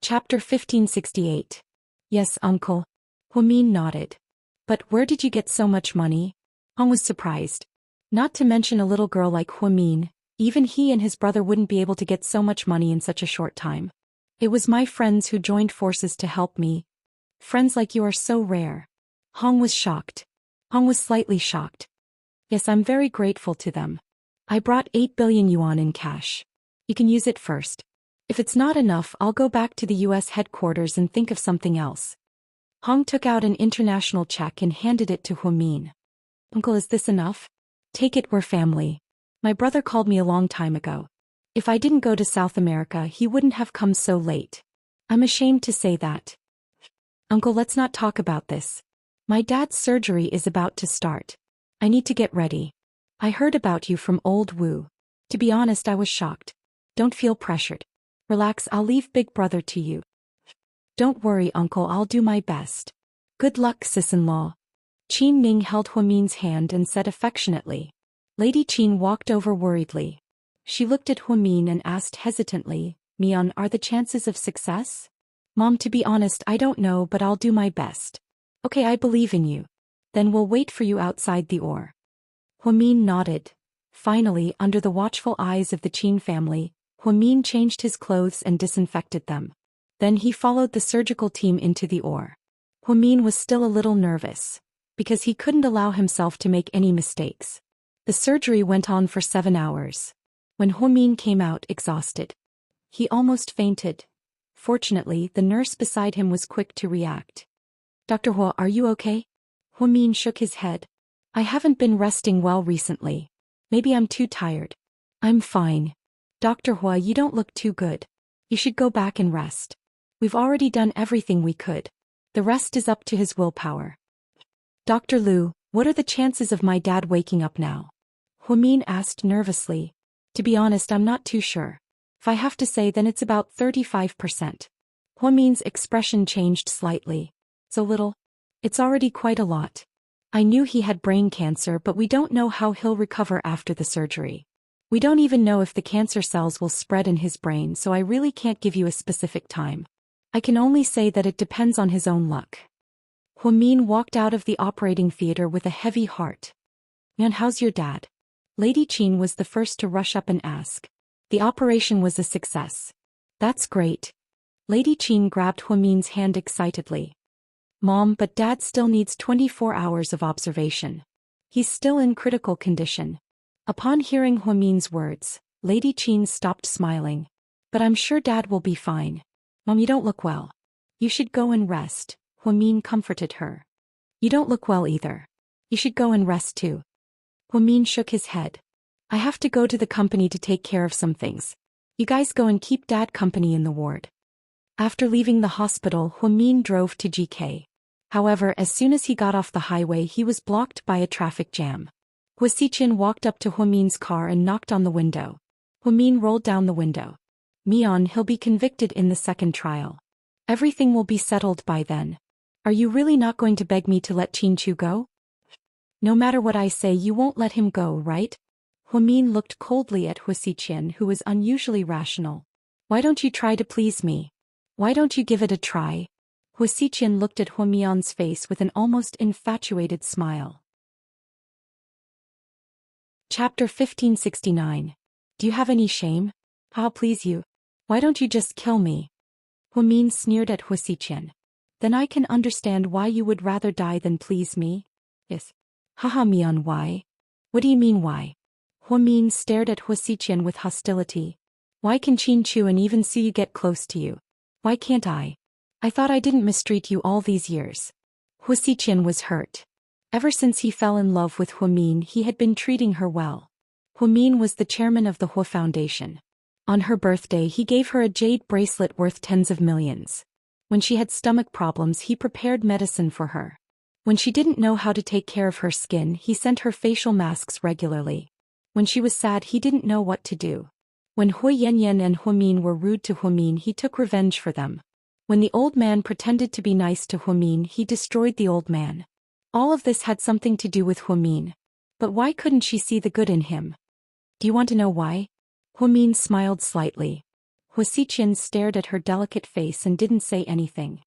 Chapter 1568. Yes, uncle. Huamin nodded. But where did you get so much money? Hong was surprised. Not to mention a little girl like Huamin, even he and his brother wouldn't be able to get so much money in such a short time. It was my friends who joined forces to help me. Friends like you are so rare. Hong was shocked. Hong was slightly shocked. Yes, I'm very grateful to them. I brought 8 billion yuan in cash. You can use it first. If it's not enough, I'll go back to the US headquarters and think of something else. Hong took out an international check and handed it to Huamin. Uncle, is this enough? Take it, we're family. My brother called me a long time ago. If I didn't go to South America, he wouldn't have come so late. I'm ashamed to say that. Uncle, let's not talk about this. My dad's surgery is about to start. I need to get ready. I heard about you from old Wu. To be honest, I was shocked. Don't feel pressured. Relax, I'll leave Big Brother to you. Don't worry, Uncle, I'll do my best. Good luck, sis-in-law. Qin Ming held Huamin's hand and said affectionately. Lady Qin walked over worriedly. She looked at Huamin and asked hesitantly, Mian, are the chances of success? Mom, to be honest, I don't know, but I'll do my best. Okay, I believe in you. Then we'll wait for you outside the Or. Huamin nodded. Finally, under the watchful eyes of the Qin family, Huamin changed his clothes and disinfected them. Then he followed the surgical team into the Or. Huamin was still a little nervous, because he couldn't allow himself to make any mistakes. The surgery went on for 7 hours. When Huamin came out exhausted, he almost fainted. Fortunately, the nurse beside him was quick to react. Dr. Hua, are you okay? Huamin shook his head. I haven't been resting well recently. Maybe I'm too tired. I'm fine. Dr. Hua, you don't look too good. You should go back and rest. We've already done everything we could. The rest is up to his willpower. Dr. Liu, what are the chances of my dad waking up now? Huamin asked nervously. To be honest, I'm not too sure. If I have to say, then it's about 35%. Huamin's expression changed slightly. So little? It's already quite a lot. I knew he had brain cancer, but we don't know how he'll recover after the surgery. We don't even know if the cancer cells will spread in his brain, so I really can't give you a specific time. I can only say that it depends on his own luck. Huamin walked out of the operating theater with a heavy heart. And how's your dad? Lady Qin was the first to rush up and ask. The operation was a success. That's great. Lady Qin grabbed Huamin's hand excitedly. Mom, but Dad still needs 24 hours of observation. He's still in critical condition. Upon hearing Huamin's words, Lady Qin stopped smiling. But I'm sure Dad will be fine. Mom, you don't look well. You should go and rest, Huamin comforted her. You don't look well either. You should go and rest too. Huamin shook his head. I have to go to the company to take care of some things. You guys go and keep Dad company in the ward. After leaving the hospital, Huamin drove to GK. However, as soon as he got off the highway, he was blocked by a traffic jam. Huasiqian walked up to Huamin's car and knocked on the window. Huamin rolled down the window. Mian, he'll be convicted in the second trial. Everything will be settled by then. Are you really not going to beg me to let Qinchu go? No matter what I say, you won't let him go, right? Huamin looked coldly at Huasiqian, who was unusually rational. Why don't you try to please me? Why don't you give it a try? Huasiqian looked at Huamian's face with an almost infatuated smile. Chapter 1569. Do you have any shame? I'll please you. Why don't you just kill me? Huamin sneered at Huasiqian. Then I can understand why you would rather die than please me. Yes. Haha, Mian, why? What do you mean why? Huamin stared at Huasiqian with hostility. Why can Qinchu and even see you get close to you? Why can't I? I thought I didn't mistreat you all these years. Huasiqian was hurt. Ever since he fell in love with Huamin, he had been treating her well. Huamin was the chairman of the Hua Foundation. On her birthday, he gave her a jade bracelet worth tens of millions. When she had stomach problems, he prepared medicine for her. When she didn't know how to take care of her skin, he sent her facial masks regularly. When she was sad, he didn't know what to do. When Hui Yanyan and Huamin were rude to Huamin, he took revenge for them. When the old man pretended to be nice to Huamin, he destroyed the old man. All of this had something to do with Huamin. But why couldn't she see the good in him? Do you want to know why? Huamin smiled slightly. Huasiqian stared at her delicate face and didn't say anything.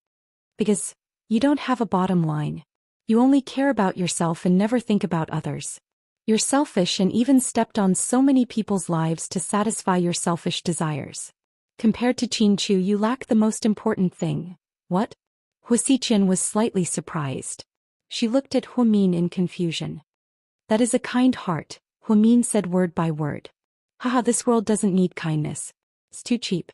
Because you don't have a bottom line. You only care about yourself and never think about others. You're selfish and even stepped on so many people's lives to satisfy your selfish desires. Compared to Qin, you lack the most important thing. What? Huasiqian was slightly surprised. She looked at Huamin in confusion. That is a kind heart, Huamin said word by word. Haha, this world doesn't need kindness. It's too cheap.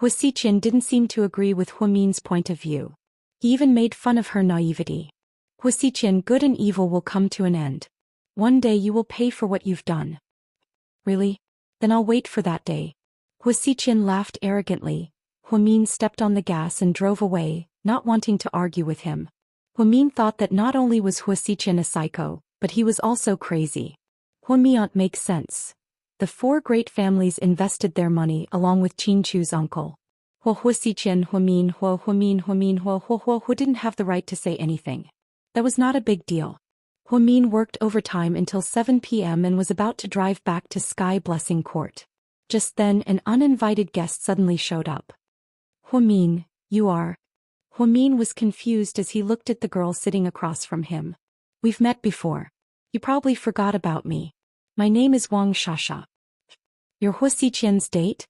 Huasiqian didn't seem to agree with Huamin's point of view. He even made fun of her naivety. Huasiqian, good and evil will come to an end. One day you will pay for what you've done. Really? Then I'll wait for that day. Huasiqian laughed arrogantly. Huamin stepped on the gas and drove away, not wanting to argue with him. Huamin thought that not only was Huasiqian a psycho, but he was also crazy. Huamian makes sense. The four great families invested their money along with Qinchu's uncle. Huasiqian, Huamin, didn't have the right to say anything. That was not a big deal. Huamin worked overtime until 7 p.m. and was about to drive back to Sky Blessing Court. Just then an uninvited guest suddenly showed up. Huamin, you are... Huamin was confused as he looked at the girl sitting across from him. We've met before. You probably forgot about me. My name is Wang Shasha. You're Huasiqian's date?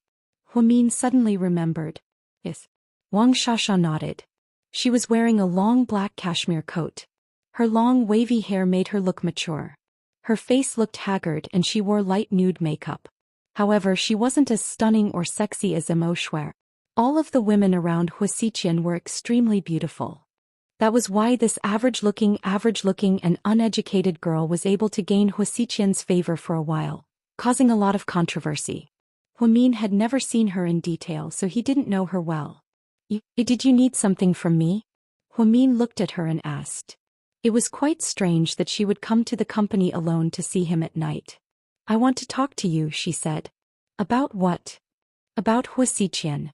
Huamin suddenly remembered. Yes. Wang Shasha nodded. She was wearing a long black cashmere coat. Her long wavy hair made her look mature. Her face looked haggard and she wore light nude makeup. However, she wasn't as stunning or sexy as Immerse. All of the women around Huasiqian were extremely beautiful. That was why this average-looking and uneducated girl was able to gain Huasiqian's favor for a while, causing a lot of controversy. Huamin had never seen her in detail, so he didn't know her well. Did you need something from me? Huamin looked at her and asked. It was quite strange that she would come to the company alone to see him at night. I want to talk to you, she said. About what? About Huasiqian.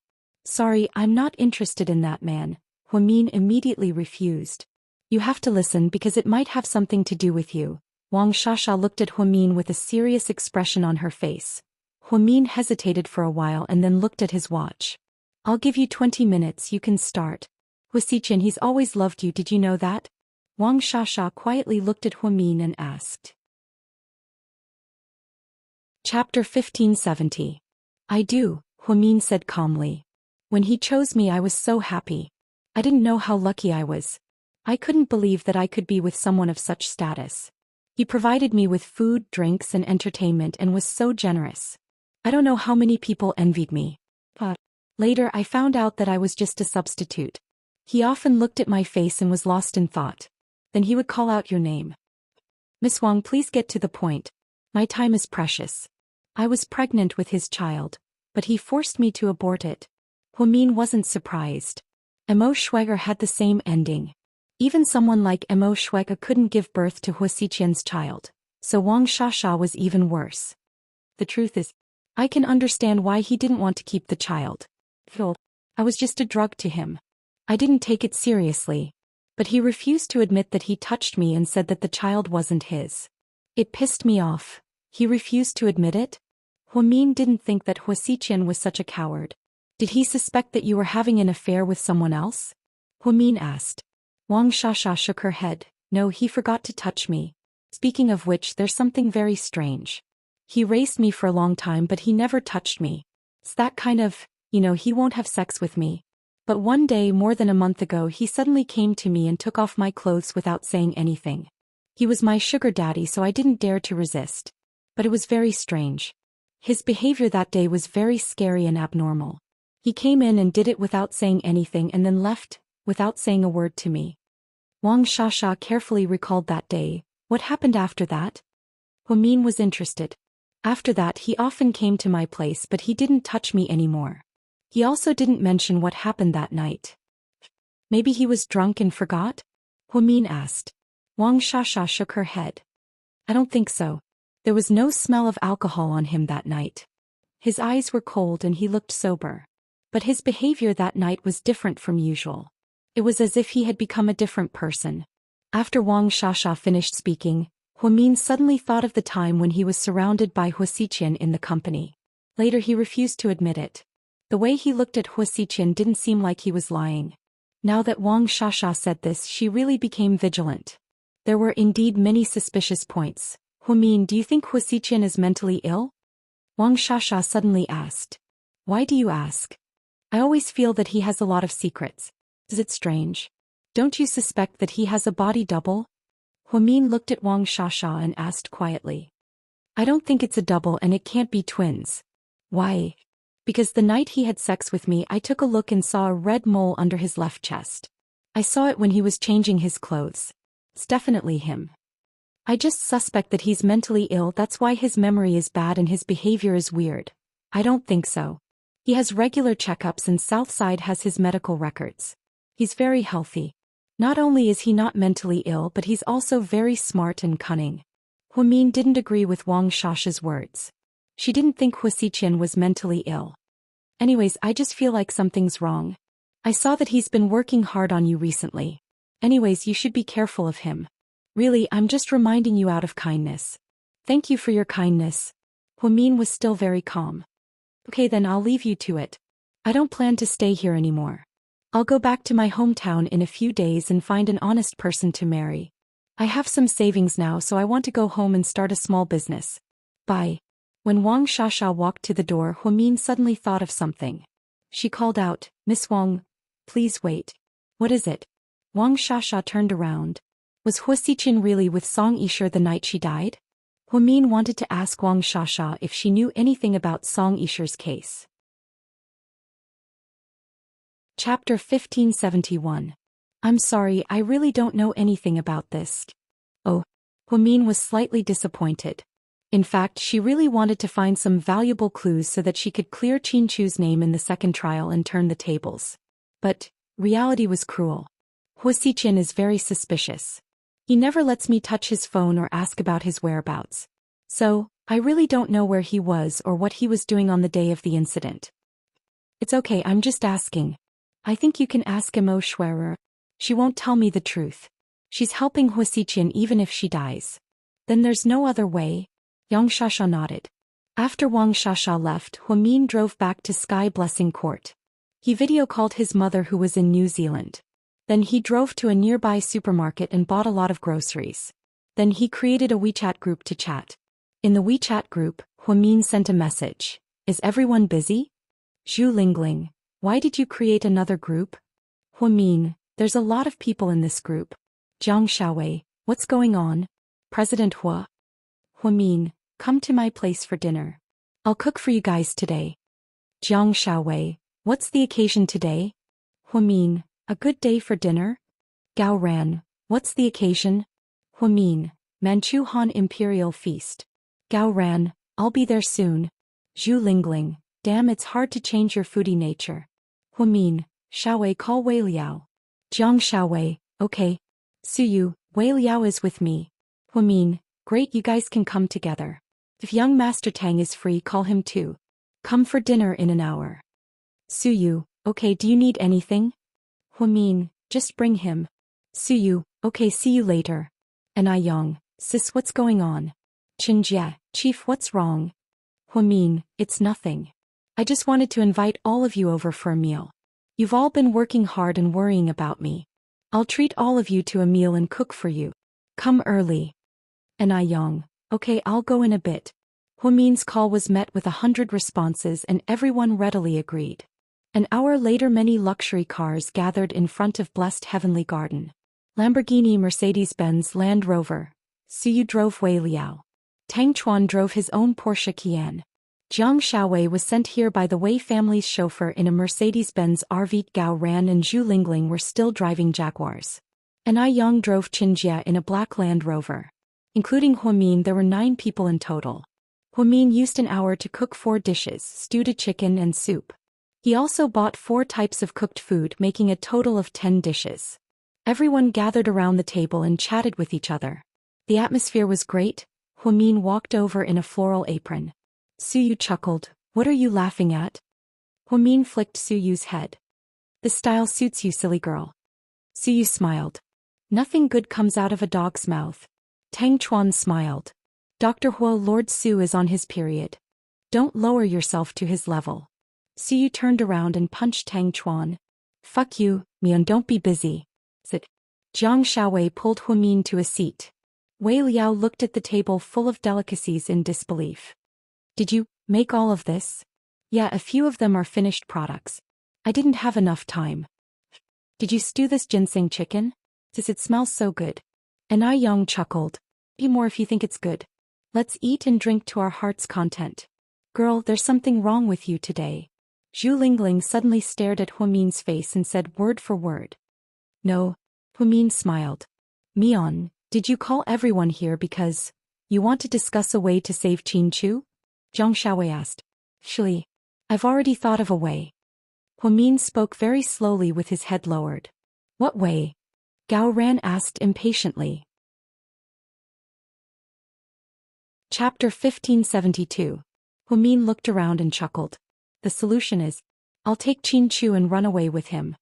Sorry, I'm not interested in that man. Huamin immediately refused. You have to listen because it might have something to do with you. Wang Shasha looked at Huamin with a serious expression on her face. Huamin hesitated for a while and then looked at his watch. I'll give you 20 minutes, you can start. Huasiqian, he's always loved you, did you know that? Wang Shasha quietly looked at Huamin and asked. Chapter 1570. I do, Huamin said calmly. When he chose me I was so happy. I didn't know how lucky I was. I couldn't believe that I could be with someone of such status. He provided me with food, drinks and entertainment and was so generous. I don't know how many people envied me. But later I found out that I was just a substitute. He often looked at my face and was lost in thought. Then he would call out your name. Miss Wang, please get to the point. My time is precious. I was pregnant with his child, but he forced me to abort it. Huamin wasn't surprised. Immerse had the same ending. Even someone like Immerse couldn't give birth to Huasiqian's child, so Wang Shasha was even worse. The truth is, I can understand why he didn't want to keep the child. I was just a drug to him. I didn't take it seriously. But he refused to admit that he touched me and said that the child wasn't his. It pissed me off. He refused to admit it? Huamin didn't think that Huasiqian was such a coward. Did he suspect that you were having an affair with someone else? Huamin asked. Wang Shasha shook her head. No, he forgot to touch me. Speaking of which, there's something very strange. He raced me for a long time but he never touched me. It's that kind of, he won't have sex with me. But one day more than a month ago he suddenly came to me and took off my clothes without saying anything. He was my sugar daddy so I didn't dare to resist. But it was very strange. His behavior that day was very scary and abnormal. He came in and did it without saying anything and then left, without saying a word to me. Wang Shasha carefully recalled that day. What happened after that? Huamin was interested. After that he often came to my place but he didn't touch me anymore. He also didn't mention what happened that night. Maybe he was drunk and forgot? Huamin asked. Wang Shasha shook her head. I don't think so. There was no smell of alcohol on him that night. His eyes were cold and he looked sober. But his behavior that night was different from usual. It was as if he had become a different person. After Wang Shasha finished speaking, Huamin suddenly thought of the time when he was surrounded by Huasiqian in the company. Later he refused to admit it. The way he looked at Hu Xiqian didn't seem like he was lying. Now that Wang Shasha said this, she really became vigilant. There were indeed many suspicious points. Humin, do you think Hu Xiqian is mentally ill? Wang Shasha suddenly asked. Why do you ask? I always feel that he has a lot of secrets. Is it strange? Don't you suspect that he has a body double? Humin looked at Wang Shasha and asked quietly. I don't think it's a double and it can't be twins. Why? Because the night he had sex with me I took a look and saw a red mole under his left chest. I saw it when he was changing his clothes. It's definitely him. I just suspect that he's mentally ill, that's why his memory is bad and his behavior is weird. I don't think so. He has regular checkups and Southside has his medical records. He's very healthy. Not only is he not mentally ill but he's also very smart and cunning. Humin didn't agree with Wang Shasha's words. She didn't think Hu Xiqian was mentally ill. Anyways, I just feel like something's wrong. I saw that he's been working hard on you recently. Anyways, you should be careful of him. Really, I'm just reminding you out of kindness. Thank you for your kindness. Humin was still very calm. Okay then, I'll leave you to it. I don't plan to stay here anymore. I'll go back to my hometown in a few days and find an honest person to marry. I have some savings now, so I want to go home and start a small business. Bye. When Wang Shasha walked to the door, Humin suddenly thought of something. She called out, Miss Wang, please wait. What is it? Wang Shasha turned around. Was Hu Xiqian really with Song Yisher the night she died? Humin wanted to ask Wang Shasha if she knew anything about Song Yisher's case. Chapter 1571. I'm sorry, I really don't know anything about this. Oh. Humin was slightly disappointed. In fact, she really wanted to find some valuable clues so that she could clear Qin Chu's name in the second trial and turn the tables. But reality was cruel. Hu Xiqian is very suspicious. He never lets me touch his phone or ask about his whereabouts. So, I really don't know where he was or what he was doing on the day of the incident. It's okay, I'm just asking. I think you can ask Mo Schwerer. She won't tell me the truth. She's helping Hu Xiqian even if she dies. Then there's no other way. Wang Shasha nodded. After Wang Shasha left, Humin drove back to Sky Blessing Court. He video called his mother who was in New Zealand. Then he drove to a nearby supermarket and bought a lot of groceries. Then he created a WeChat group to chat. In the WeChat group, Humin sent a message. Is everyone busy? Zhu Lingling, why did you create another group? Humin, there's a lot of people in this group. Jiang Xiaowei, what's going on? President Hua. Humin, come to my place for dinner. I'll cook for you guys today. Jiang Xiaowei, what's the occasion today? Humin, a good day for dinner? Gao Ran, what's the occasion? Humin, Manchu Han Imperial Feast. Gao Ran, I'll be there soon. Zhu Lingling, damn, it's hard to change your foodie nature. Humin, Xiaowei, call Wei Liao. Jiang Xiaowei, okay. Suyu, Wei Liao is with me. Humin, great, you guys can come together. If young Master Tang is free, call him too. Come for dinner in an hour. Suyu, okay, do you need anything? Humin, just bring him. Suyu, okay, see you later. And Yang, sis, what's going on? Qinjie, chief, what's wrong? Humin, it's nothing. I just wanted to invite all of you over for a meal. You've all been working hard and worrying about me. I'll treat all of you to a meal and cook for you. Come early. And Yang, okay, I'll go in a bit. Humin's call was met with 100 responses and everyone readily agreed. An hour later, many luxury cars gathered in front of Blessed Heavenly Garden. Lamborghini, Mercedes-Benz, Land Rover. Suyu drove Wei Liao. Tang Chuan drove his own Porsche Cayenne. Jiang Xiaowei was sent here by the Wei family's chauffeur in a Mercedes-Benz RV. Gao Ran and Zhu Lingling were still driving Jaguars. And Yang drove Qinjie in a black Land Rover. Including Humin, there were 9 people in total. Humin used an hour to cook 4 dishes, stewed chicken and soup. He also bought 4 types of cooked food, making a total of 10 dishes. Everyone gathered around the table and chatted with each other. The atmosphere was great. Humin walked over in a floral apron. Suyu chuckled, what are you laughing at? Humin flicked Suyu's head. This style suits you, silly girl. Suyu smiled. Nothing good comes out of a dog's mouth. Tang Chuan smiled. Dr. Hua, Lord Su is on his period. Don't lower yourself to his level. Suyu turned around and punched Tang Chuan. Fuck you, Mian, don't be busy. Sit. Jiang Shaowei pulled Huamin to a seat. Wei Liao looked at the table full of delicacies in disbelief. Did you make all of this? Yeah, a few of them are finished products. I didn't have enough time. Did you stew this ginseng chicken? Does it smell so good? And I Yang chuckled. Be more if you think it's good. Let's eat and drink to our heart's content. Girl, there's something wrong with you today. Zhu Lingling suddenly stared at Huamin's face and said word for word. No. Huamin smiled. Mian, did you call everyone here because you want to discuss a way to save Qin Chu? Jiang Shaowei asked. Actually, I've already thought of a way. Huamin spoke very slowly with his head lowered. What way? Gao Ran asked impatiently. Chapter 1572. Huamin looked around and chuckled. The solution is, I'll take Qin Chu and run away with him.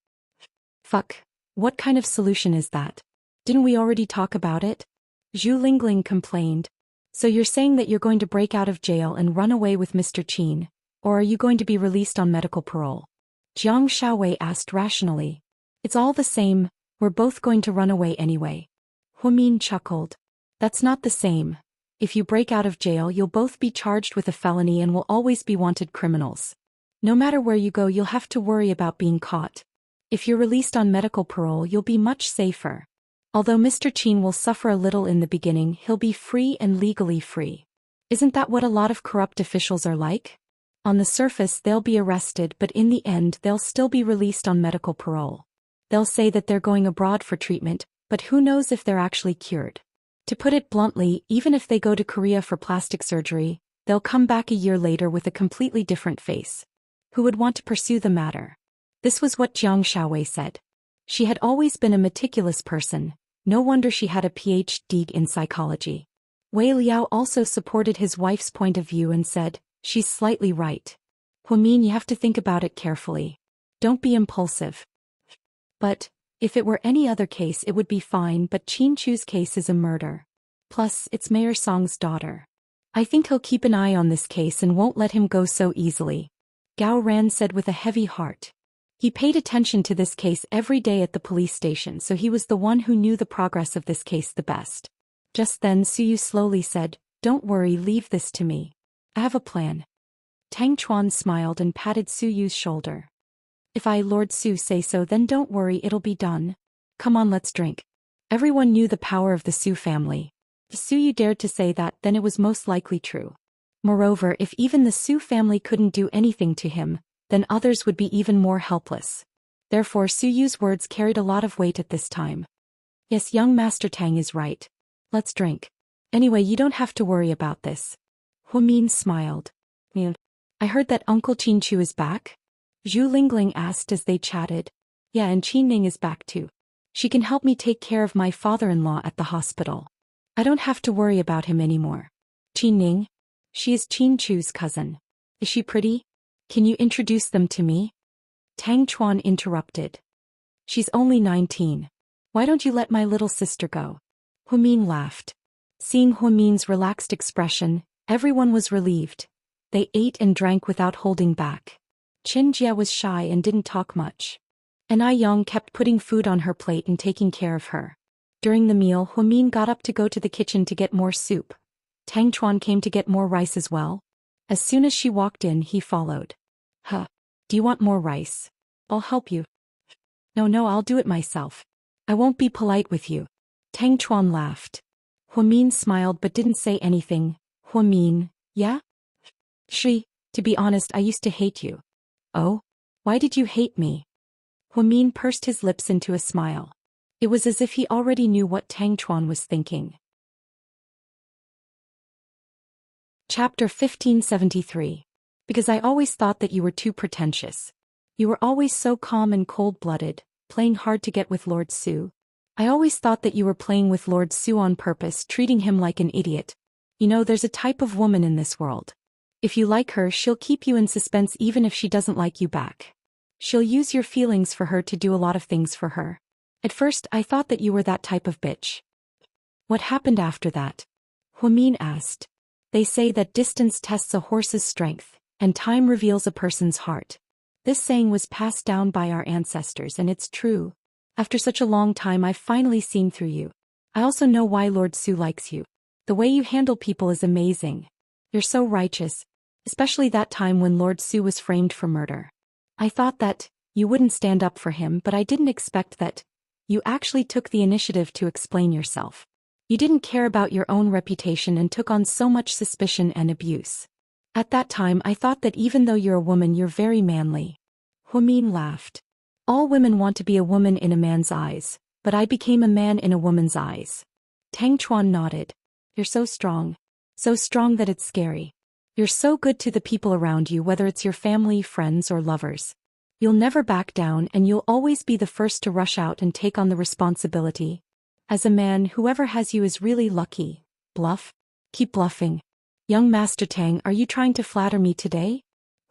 Fuck, what kind of solution is that? Didn't we already talk about it? Zhu Lingling complained. So you're saying that you're going to break out of jail and run away with Mr. Qin, or are you going to be released on medical parole? Jiang Shaowei asked rationally. It's all the same, we're both going to run away anyway. Huamin chuckled. That's not the same. If you break out of jail, you'll both be charged with a felony and will always be wanted criminals. No matter where you go, you'll have to worry about being caught. If you're released on medical parole, you'll be much safer. Although Mr. Qin will suffer a little in the beginning, he'll be free and legally free. Isn't that what a lot of corrupt officials are like? On the surface, they'll be arrested, but in the end, they'll still be released on medical parole. They'll say that they're going abroad for treatment, but who knows if they're actually cured. To put it bluntly, even if they go to Korea for plastic surgery, they'll come back a year later with a completely different face. Who would want to pursue the matter? This was what Jiang Shaowei said. She had always been a meticulous person. No wonder she had a PhD in psychology. Wei Liao also supported his wife's point of view and said, she's slightly right. Huamin, you have to think about it carefully. Don't be impulsive. But, if it were any other case it would be fine, but Qin Chu's case is a murder. Plus, it's Mayor Song's daughter. I think he'll keep an eye on this case and won't let him go so easily. Gao Ran said with a heavy heart. He paid attention to this case every day at the police station, so he was the one who knew the progress of this case the best. Just then Suyu slowly said, Don't worry, leave this to me. I have a plan. Tang Chuan smiled and patted Suyu's shoulder. If I, Lord Su, say so, then don't worry, it'll be done. Come on, let's drink. Everyone knew the power of the Su family. If Suyu dared to say that, then it was most likely true. Moreover, if even the Su family couldn't do anything to him, then others would be even more helpless. Therefore Suyu's words carried a lot of weight at this time. Yes, young Master Tang is right. Let's drink. Anyway, you don't have to worry about this. Huamin smiled. I heard that Uncle Qin Chu is back? Zhu Lingling asked as they chatted. Yeah, and Qin Ning is back too. She can help me take care of my father-in-law at the hospital. I don't have to worry about him anymore. Qin Ning? She is Qin Chu's cousin. Is she pretty? Can you introduce them to me? Tang Chuan interrupted. She's only 19. Why don't you let my little sister go? Huamin laughed. Seeing Huamin's relaxed expression, everyone was relieved. They ate and drank without holding back. Qin Jia was shy and didn't talk much. And Ai Yang kept putting food on her plate and taking care of her. During the meal, Huamin got up to go to the kitchen to get more soup. Tang Chuan came to get more rice as well. As soon as she walked in, he followed. Huh. Do you want more rice? I'll help you. No, I'll do it myself. I won't be polite with you. Tang Chuan laughed. Huamin smiled but didn't say anything. Huamin, yeah? To be honest, I used to hate you. Oh? Why did you hate me? Huamin pursed his lips into a smile. It was as if he already knew what Tang Chuan was thinking. Chapter 1573. Because I always thought that you were too pretentious. You were always so calm and cold-blooded, playing hard to get with Lord Su. I always thought that you were playing with Lord Su on purpose, treating him like an idiot. You know, there's a type of woman in this world. If you like her, she'll keep you in suspense even if she doesn't like you back. She'll use your feelings for her to do a lot of things for her. At first, I thought that you were that type of bitch. What happened after that? Huamin asked. They say that distance tests a horse's strength, and time reveals a person's heart. This saying was passed down by our ancestors and it's true. After such a long time I've finally seen through you. I also know why Lord Su likes you. The way you handle people is amazing. You're so righteous. Especially that time when Lord Su was framed for murder. I thought that you wouldn't stand up for him, but I didn't expect that you actually took the initiative to explain yourself. You didn't care about your own reputation and took on so much suspicion and abuse. At that time I thought that even though you're a woman you're very manly. Huamin laughed. All women want to be a woman in a man's eyes, but I became a man in a woman's eyes. Tang Chuan nodded. You're so strong. So strong that it's scary. You're so good to the people around you, whether it's your family, friends, or lovers. You'll never back down and you'll always be the first to rush out and take on the responsibility. As a man, whoever has you is really lucky. Bluff? Keep bluffing. Young Master Tang, are you trying to flatter me today?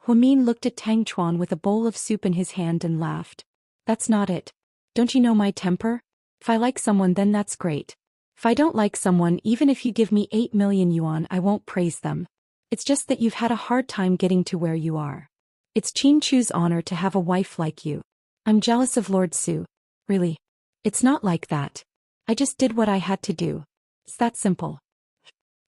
Huamin looked at Tang Chuan with a bowl of soup in his hand and laughed. That's not it. Don't you know my temper? If I like someone then that's great. If I don't like someone, even if you give me 8 million yuan, I won't praise them. It's just that you've had a hard time getting to where you are. It's Qin Chu's honor to have a wife like you. I'm jealous of Lord Su. Really? It's not like that. I just did what I had to do. It's that simple.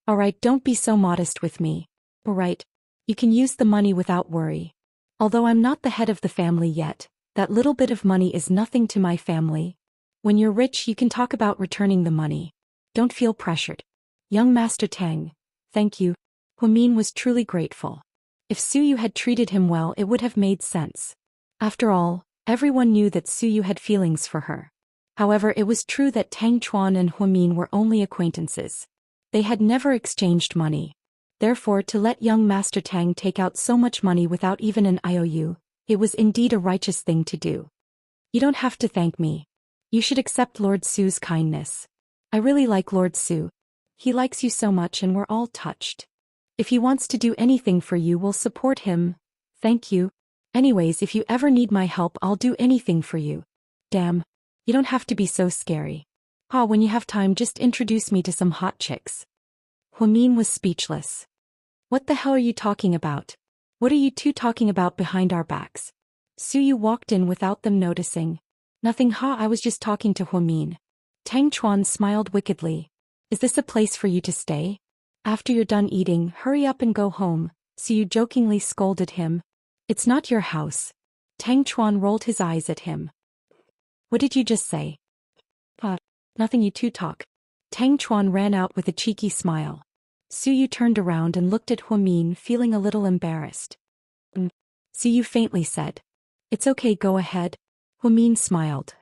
Alright, don't be so modest with me. Alright. You can use the money without worry. Although I'm not the head of the family yet, that little bit of money is nothing to my family. When you're rich you can talk about returning the money. Don't feel pressured. Young Master Tang, thank you. Huamin was truly grateful. If Su Yu had treated him well it would have made sense. After all, everyone knew that Su Yu had feelings for her. However, it was true that Tang Chuan and Huamin were only acquaintances. They had never exchanged money. Therefore, to let young Master Tang take out so much money without even an IOU, it was indeed a righteous thing to do. You don't have to thank me. You should accept Lord Su's kindness. I really like Lord Su. He likes you so much and we're all touched. If he wants to do anything for you, we'll support him. Thank you. Anyways, if you ever need my help, I'll do anything for you. Damn. You don't have to be so scary. When you have time, just introduce me to some hot chicks. Huamin was speechless. What the hell are you talking about? What are you two talking about behind our backs? Su Yu walked in without them noticing. Nothing, I was just talking to Huamin. Tang Chuan smiled wickedly. Is this a place for you to stay? After you're done eating, hurry up and go home, Su Yu jokingly scolded him. It's not your house. Tang Chuan rolled his eyes at him. What did you just say? Nothing, you two talk. Tang Chuan ran out with a cheeky smile. Su Yu turned around and looked at Huamin, feeling a little embarrassed. Su Yu faintly said. It's okay, go ahead. Huamin smiled.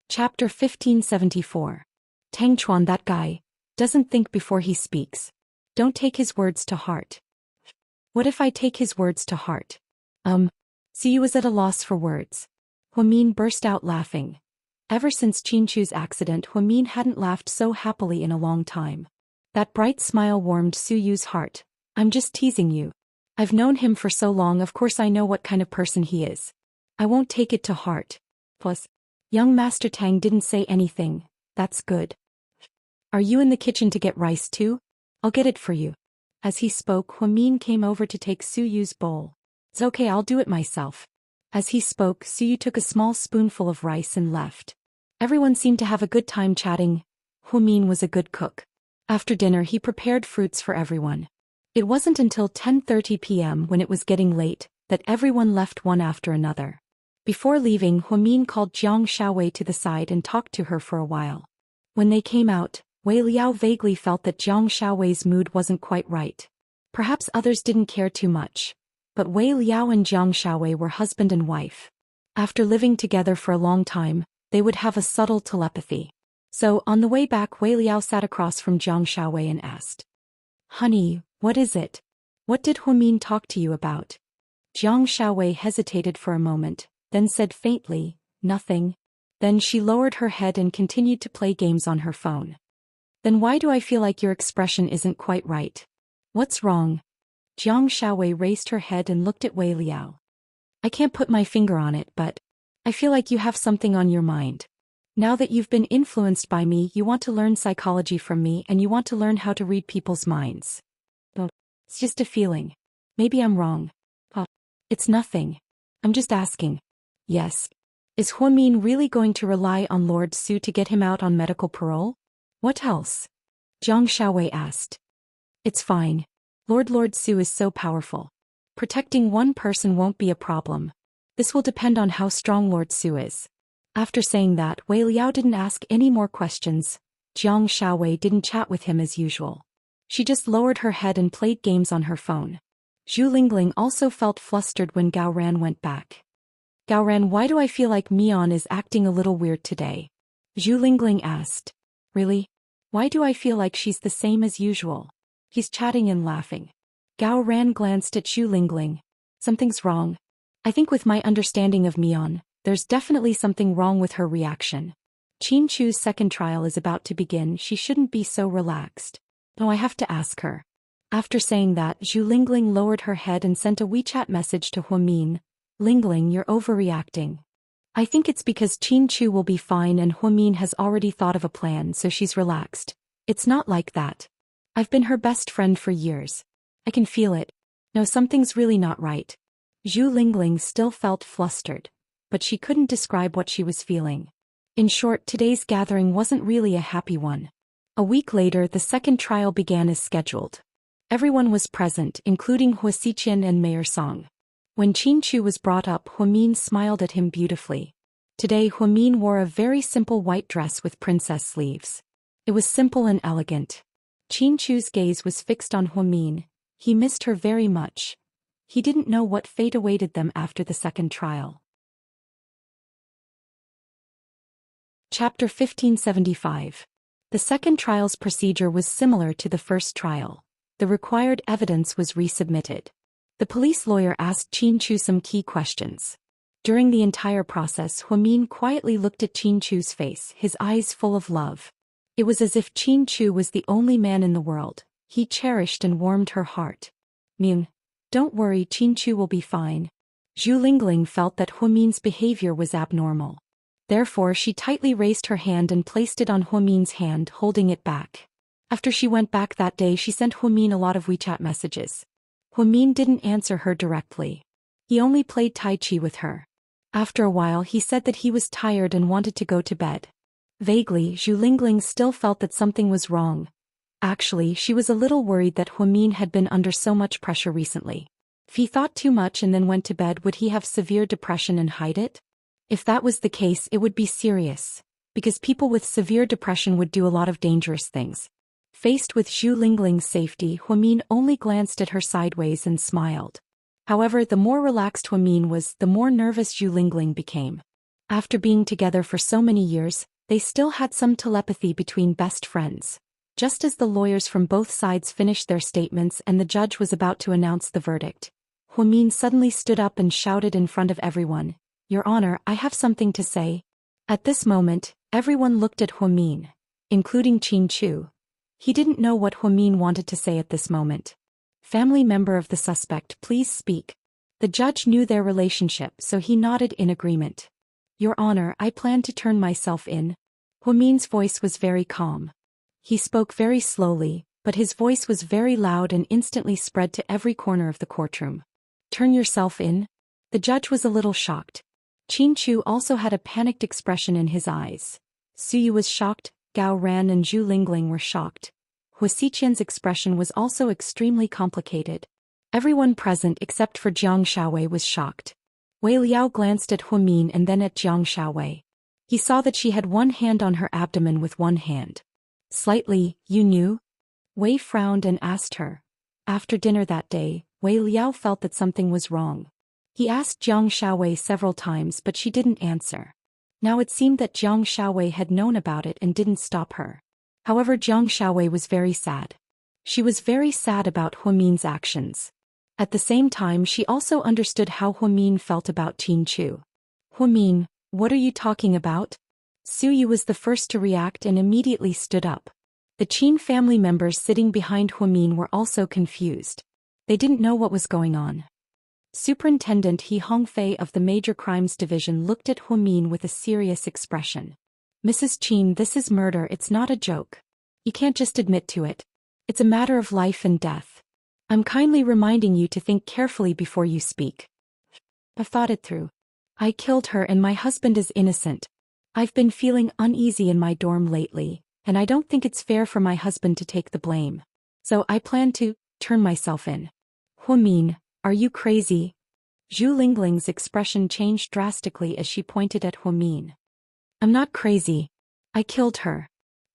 Chapter 1574. Tang Chuan, that guy doesn't think before he speaks. Don't take his words to heart. What if I take his words to heart? Su Yu was at a loss for words. Huamin burst out laughing. Ever since Qin Chu's accident, Huamin hadn't laughed so happily in a long time. That bright smile warmed Su Yu's heart. I'm just teasing you. I've known him for so long, of course I know what kind of person he is. I won't take it to heart. Plus, young Master Tang didn't say anything. That's good. Are you in the kitchen to get rice too? I'll get it for you. As he spoke, Huamin came over to take Su Yu's bowl. It's okay, I'll do it myself. As he spoke, Su Yu took a small spoonful of rice and left. Everyone seemed to have a good time chatting. Huamin was a good cook. After dinner he prepared fruits for everyone. It wasn't until 10:30 p.m. when it was getting late, that everyone left one after another. Before leaving, Huamin called Jiang Shaowei to the side and talked to her for a while. When they came out, Wei Liao vaguely felt that Jiang Shaowei's mood wasn't quite right. Perhaps others didn't care too much. But Wei Liao and Jiang Shaowei were husband and wife. After living together for a long time, they would have a subtle telepathy. So, on the way back, Wei Liao sat across from Jiang Shaowei and asked, Honey, what is it? What did Huamin talk to you about? Jiang Shaowei hesitated for a moment, then said faintly, Nothing. Then she lowered her head and continued to play games on her phone. Then why do I feel like your expression isn't quite right? What's wrong? Jiang Shaowei raised her head and looked at Wei Liao. I can't put my finger on it, but I feel like you have something on your mind. Now that you've been influenced by me, you want to learn psychology from me and you want to learn how to read people's minds. It's just a feeling. Maybe I'm wrong. Huh. It's nothing. I'm just asking. Yes. Is Huamin really going to rely on Lord Su to get him out on medical parole? What else? Jiang Xiaowei asked. It's fine. Lord Su is so powerful. Protecting one person won't be a problem. This will depend on how strong Lord Su is. After saying that, Wei Liao didn't ask any more questions. Jiang Xiaowei didn't chat with him as usual. She just lowered her head and played games on her phone. Zhu Lingling also felt flustered when Gao Ran went back. Gao Ran, why do I feel like Mian is acting a little weird today? Zhu Lingling asked. Really? Why do I feel like she's the same as usual? He's chatting and laughing. Gao Ran glanced at Zhu Lingling. Something's wrong. I think with my understanding of Mian, there's definitely something wrong with her reaction. Qin Chu's second trial is about to begin, she shouldn't be so relaxed. Oh, I have to ask her. After saying that, Zhu Lingling lowered her head and sent a WeChat message to Huamin. Lingling, you're overreacting. I think it's because Qin Chu will be fine and Huamin has already thought of a plan, so she's relaxed. It's not like that. I've been her best friend for years. I can feel it. No, something's really not right. Zhu Lingling still felt flustered, but she couldn't describe what she was feeling. In short, today's gathering wasn't really a happy one. A week later, the second trial began as scheduled. Everyone was present, including Hua Xiqian and Mayor Song. When Qin Chu was brought up, Huamin smiled at him beautifully. Today, Huamin wore a very simple white dress with princess sleeves. It was simple and elegant. Qin Chu's gaze was fixed on Huamin. He missed her very much. He didn't know what fate awaited them after the second trial. Chapter 1575. The second trial's procedure was similar to the first trial. The required evidence was resubmitted. The police lawyer asked Qin Chu some key questions. During the entire process, Huamin quietly looked at Qin Chu's face, his eyes full of love. It was as if Qin Chu was the only man in the world. He cherished and warmed her heart. Ming, don't worry, Qin Chu will be fine. Zhu Lingling felt that Huamin's behavior was abnormal. Therefore, she tightly raised her hand and placed it on Huamin's hand, holding it back. After she went back that day, she sent Huamin a lot of WeChat messages. Huamin didn't answer her directly. He only played Tai Chi with her. After a while, he said that he was tired and wanted to go to bed. Vaguely, Zhu Lingling still felt that something was wrong. Actually, she was a little worried that Huamin had been under so much pressure recently. If he thought too much and then went to bed, would he have severe depression and hide it? If that was the case, it would be serious, because people with severe depression would do a lot of dangerous things. Faced with Zhu Lingling's safety, Huamin only glanced at her sideways and smiled. However, the more relaxed Huamin was, the more nervous Zhu Lingling became. After being together for so many years, they still had some telepathy between best friends. Just as the lawyers from both sides finished their statements and the judge was about to announce the verdict, Huamin suddenly stood up and shouted in front of everyone, "Your Honor, I have something to say." At this moment, everyone looked at Huamin, including Qin Chu. He didn't know what Huamin wanted to say at this moment. "Family member of the suspect, please speak." The judge knew their relationship, so he nodded in agreement. "Your Honor, I plan to turn myself in." Huamin's voice was very calm. He spoke very slowly, but his voice was very loud and instantly spread to every corner of the courtroom. "Turn yourself in?" The judge was a little shocked. Qin Chu also had a panicked expression in his eyes. Suyu was shocked, Gao Ran and Zhu Lingling were shocked. Hua Xiqian's expression was also extremely complicated. Everyone present except for Jiang Xiaowei was shocked. Wei Liao glanced at Huamin and then at Jiang Xiaowei. He saw that she had one hand on her abdomen with one hand. "Slightly, you knew?" Wei frowned and asked her. After dinner that day, Wei Liao felt that something was wrong. He asked Jiang Xiaowei several times, but she didn't answer. Now it seemed that Jiang Xiaowei had known about it and didn't stop her. However, Jiang Xiaowei was very sad. She was very sad about Huamin's actions. At the same time, she also understood how Huamin felt about Qin Chu. "Huamin, what are you talking about?" Suyu was the first to react and immediately stood up. The Qin family members sitting behind Huamin were also confused. They didn't know what was going on. Superintendent He Hongfei of the Major Crimes Division looked at Huamin with a serious expression. "Mrs. Qin, this is murder, it's not a joke. You can't just admit to it. It's a matter of life and death." I'm kindly reminding you to think carefully before you speak. I thought it through. I killed her and my husband is innocent. I've been feeling uneasy in my dorm lately, and I don't think it's fair for my husband to take the blame. So I plan to turn myself in. Huamin, are you crazy? Zhu Lingling's expression changed drastically as she pointed at Huamin. I'm not crazy. I killed her.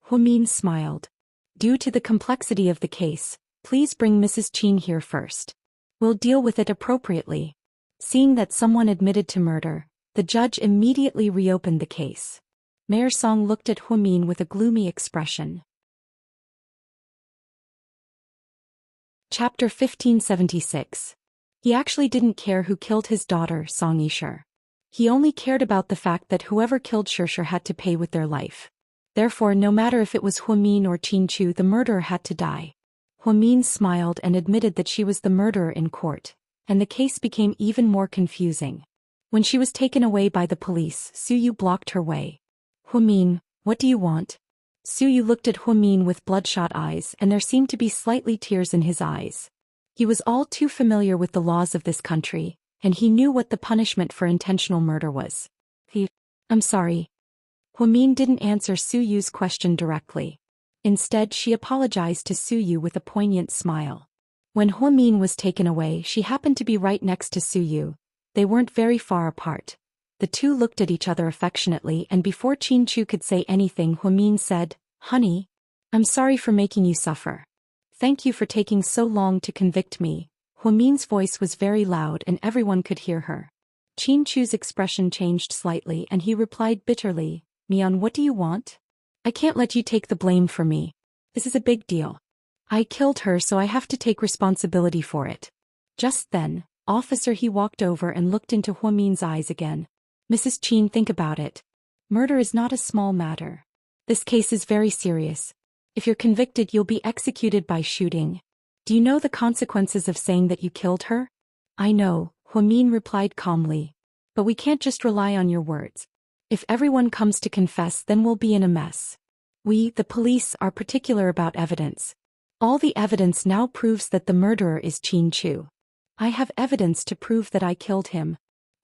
Huamin smiled. Due to the complexity of the case, please bring Mrs. Qin here first. We'll deal with it appropriately. Seeing that someone admitted to murder, the judge immediately reopened the case. Mayor Song looked at Huamin with a gloomy expression. Chapter 1576. He actually didn't care who killed his daughter, Song Yishir. He only cared about the fact that whoever killed Shishir had to pay with their life. Therefore, no matter if it was Huamin or Qin Chu, the murderer had to die. Huamin smiled and admitted that she was the murderer in court, and the case became even more confusing. When she was taken away by the police, Su Yu blocked her way. Huamin, what do you want? Su Yu looked at Huamin with bloodshot eyes, and there seemed to be slightly tears in his eyes. He was all too familiar with the laws of this country, and he knew what the punishment for intentional murder was. I'm sorry. Huamin didn't answer Su Yu's question directly. Instead, she apologized to Su Yu with a poignant smile. When Huamin was taken away, she happened to be right next to Su Yu. They weren't very far apart. The two looked at each other affectionately, and before Qin Chu could say anything, Huamin said, "Honey, I'm sorry for making you suffer. Thank you for taking so long to convict me." Huamin's voice was very loud and everyone could hear her. Qin Chu's expression changed slightly and he replied bitterly, "Mian, what do you want? I can't let you take the blame for me. This is a big deal. I killed her, so I have to take responsibility for it." Just then, Officer He walked over and looked into Huamin's eyes again. "Mrs. Qin, think about it. Murder is not a small matter. This case is very serious. If you're convicted, you'll be executed by shooting. Do you know the consequences of saying that you killed her?" "I know," Huamin replied calmly. "But we can't just rely on your words. If everyone comes to confess, then we'll be in a mess. We, the police, are particular about evidence. All the evidence now proves that the murderer is Qin Chu. I have evidence to prove that I killed him."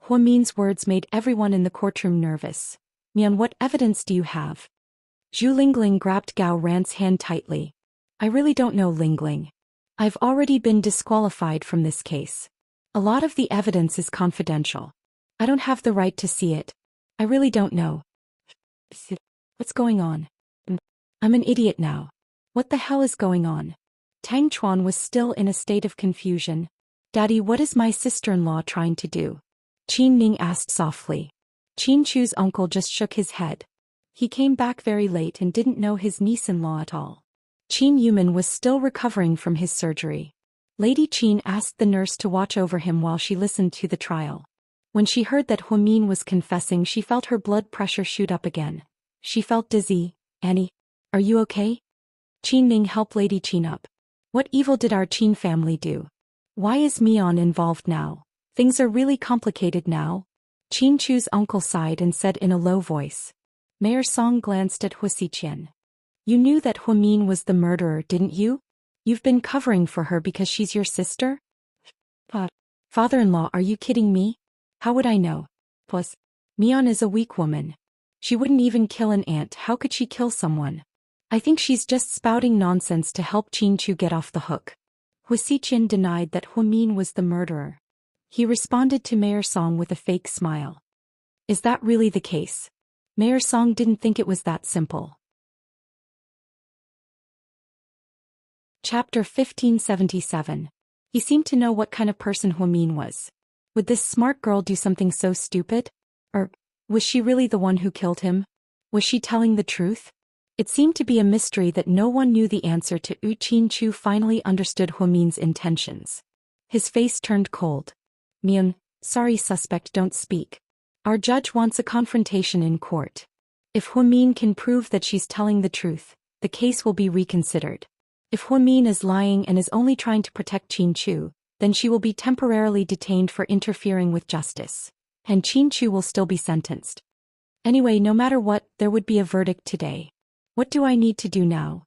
Huamin's words made everyone in the courtroom nervous. "Mian, what evidence do you have?" Zhu Lingling grabbed Gao Ran's hand tightly. "I really don't know, Lingling. I've already been disqualified from this case. A lot of the evidence is confidential. I don't have the right to see it. I really don't know. What's going on? I'm an idiot now. What the hell is going on?" Tang Chuan was still in a state of confusion. "Daddy, what is my sister-in-law trying to do?" Qin Ning asked softly. Qin Chu's uncle just shook his head. He came back very late and didn't know his niece-in-law at all. Qin Yuman was still recovering from his surgery. Lady Qin asked the nurse to watch over him while she listened to the trial. When she heard that Huamin was confessing, she felt her blood pressure shoot up again. She felt dizzy. "Annie, are you okay?" Qin Ning helped Lady Qin up. "What evil did our Qin family do? Why is Mian involved now? Things are really complicated now." Qin Chu's uncle sighed and said in a low voice. Mayor Song glanced at Huasiqian. "You knew that Huamin was the murderer, didn't you? You've been covering for her because she's your sister?" Father-in-law, are you kidding me? How would I know? Plus, Mian is a weak woman. She wouldn't even kill an ant. How could she kill someone? I think she's just spouting nonsense to help Qin Chu get off the hook." Huasiqian denied that Huamin was the murderer. He responded to Mayor Song with a fake smile. "Is that really the case?" Mayor Song didn't think it was that simple. Chapter 1577. He seemed to know what kind of person Huamin was. Would this smart girl do something so stupid? Or was she really the one who killed him? Was she telling the truth? It seemed to be a mystery that no one knew the answer to. Qin Chu finally understood Huamin's intentions. His face turned cold. "Mian, sorry suspect, don't speak. Our judge wants a confrontation in court. If Huamin can prove that she's telling the truth, the case will be reconsidered. If Huamin is lying and is only trying to protect Qin Chu, then she will be temporarily detained for interfering with justice. And Qin Chu will still be sentenced. Anyway, no matter what, there would be a verdict today. What do I need to do now?"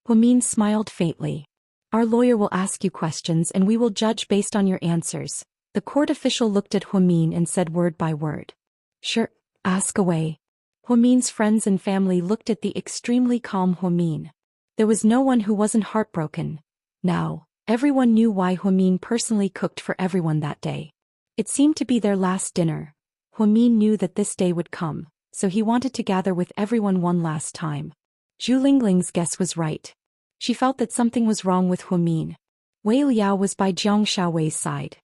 Huamin smiled faintly. Our lawyer will ask you questions and we will judge based on your answers. The court official looked at Huamin and said word by word. Sure, ask away. Huamin's friends and family looked at the extremely calm Huamin. There was no one who wasn't heartbroken. Now, everyone knew why Huamin personally cooked for everyone that day. It seemed to be their last dinner. Huamin knew that this day would come, so he wanted to gather with everyone one last time. Zhu Lingling's guess was right. She felt that something was wrong with Huamin. Wei Liao was by Jiang Shaowei's side.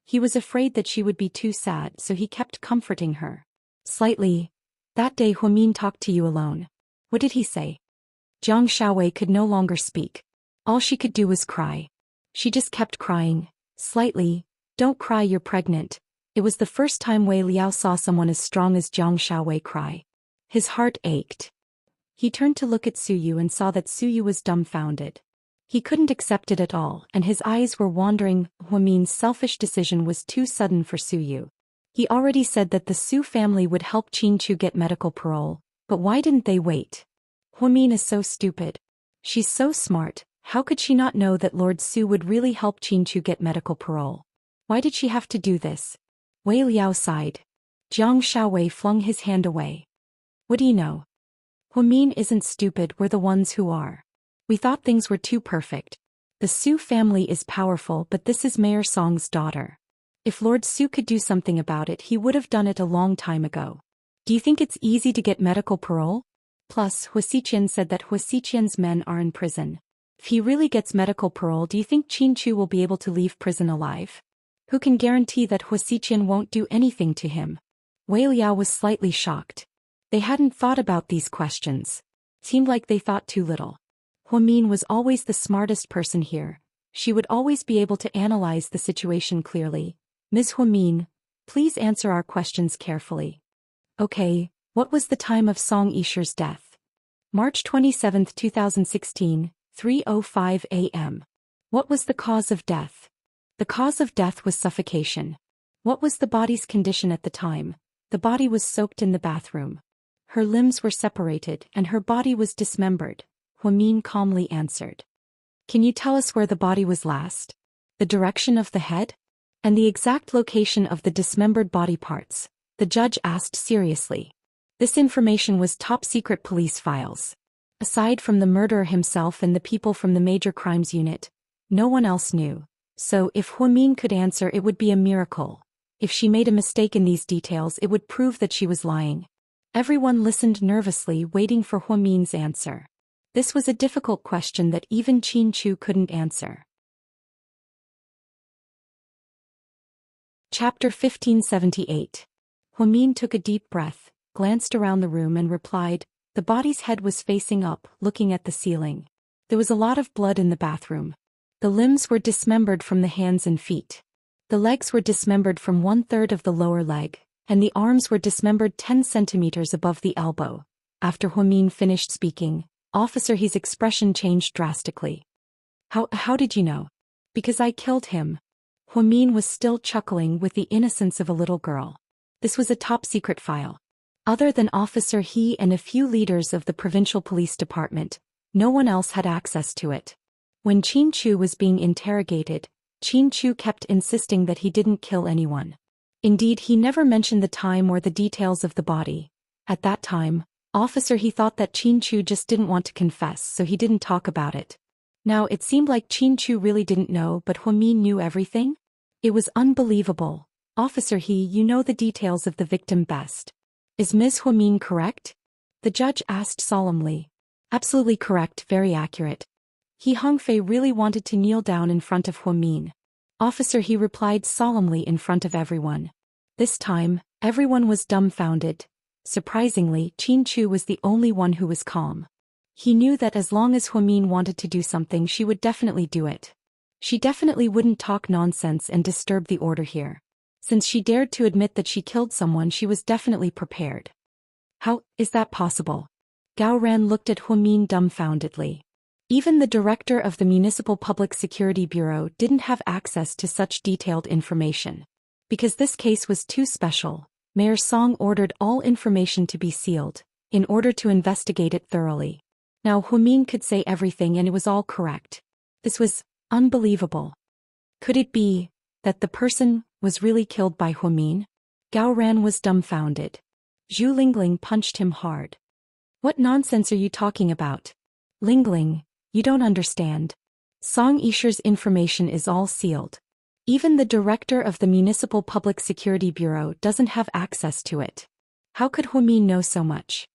He was afraid that she would be too sad, so he kept comforting her. Slightly. That day Huamin talked to you alone. What did he say? Jiang Shaowei could no longer speak. All she could do was cry. She just kept crying. Slightly. Don't cry, you're pregnant. It was the first time Wei Liao saw someone as strong as Jiang Shaowei cry. His heart ached. He turned to look at Suyu and saw that Suyu was dumbfounded. He couldn't accept it at all, and his eyes were wandering. Huamin's selfish decision was too sudden for Suyu. He already said that the Su family would help Qinchu get medical parole, but why didn't they wait? Huamin is so stupid. She's so smart, how could she not know that Lord Su would really help Qinchu get medical parole? Why did she have to do this? Wei Liao sighed. Jiang Shaowei flung his hand away. What do you know? Huamin isn't stupid, we're the ones who are. We thought things were too perfect. The Su family is powerful, but this is Mayor Song's daughter. If Lord Su could do something about it, he would have done it a long time ago. Do you think it's easy to get medical parole? Plus, Hua Xiqian said that Hua Xiqian's men are in prison. If he really gets medical parole, do you think Qinchu will be able to leave prison alive? Who can guarantee that Hua Xiqian won't do anything to him? Wei Liao was slightly shocked. They hadn't thought about these questions. Seemed like they thought too little. Huamin was always the smartest person here. She would always be able to analyze the situation clearly. Ms. Huamin, please answer our questions carefully. Okay, what was the time of Song Yishi's death? March 27, 2016, 3:05 a.m. What was the cause of death? The cause of death was suffocation. What was the body's condition at the time? The body was soaked in the bathroom. Her limbs were separated and her body was dismembered, Huamin calmly answered. Can you tell us where the body was last? The direction of the head? And the exact location of the dismembered body parts? The judge asked seriously. This information was top-secret police files. Aside from the murderer himself and the people from the Major Crimes Unit, no one else knew. So if Huamin could answer, it would be a miracle. If she made a mistake in these details, it would prove that she was lying. Everyone listened nervously, waiting for Huamin's answer. This was a difficult question that even Qinchu couldn't answer. Chapter 1578. Huamin took a deep breath, glanced around the room and replied, the body's head was facing up, looking at the ceiling. There was a lot of blood in the bathroom. The limbs were dismembered from the hands and feet. The legs were dismembered from 1/3 of the lower leg, and the arms were dismembered 10 centimeters above the elbow. After Huamin finished speaking, Officer He's expression changed drastically. How did you know? Because I killed him. Huamin was still chuckling with the innocence of a little girl. This was a top-secret file. Other than Officer He and a few leaders of the provincial police department, no one else had access to it. When Qinchu was being interrogated, Qinchu kept insisting that he didn't kill anyone. Indeed, he never mentioned the time or the details of the body. At that time, Officer He thought that Qinchu just didn't want to confess, so he didn't talk about it. Now it seemed like Qinchu really didn't know, but Huamin knew everything? It was unbelievable. Officer He, you know the details of the victim best. Is Ms. Huamin correct? The judge asked solemnly. Absolutely correct, very accurate. He Hongfei really wanted to kneel down in front of Huamin. Officer He replied solemnly in front of everyone. This time, everyone was dumbfounded. Surprisingly, Qinchu was the only one who was calm. He knew that as long as Huamin wanted to do something, she would definitely do it. She definitely wouldn't talk nonsense and disturb the order here. Since she dared to admit that she killed someone, she was definitely prepared. How is that possible? Gao Ran looked at Huamin dumbfoundedly. Even the director of the Municipal Public Security Bureau didn't have access to such detailed information. Because this case was too special, Mayor Song ordered all information to be sealed, in order to investigate it thoroughly. Now Huamin could say everything and it was all correct. This was unbelievable. Could it be that the person was really killed by Huamin? Gao Ran was dumbfounded. Zhu Lingling punched him hard. What nonsense are you talking about? Lingling, you don't understand. Song Yisher's information is all sealed. Even the director of the Municipal Public Security Bureau doesn't have access to it. How could Huamin know so much?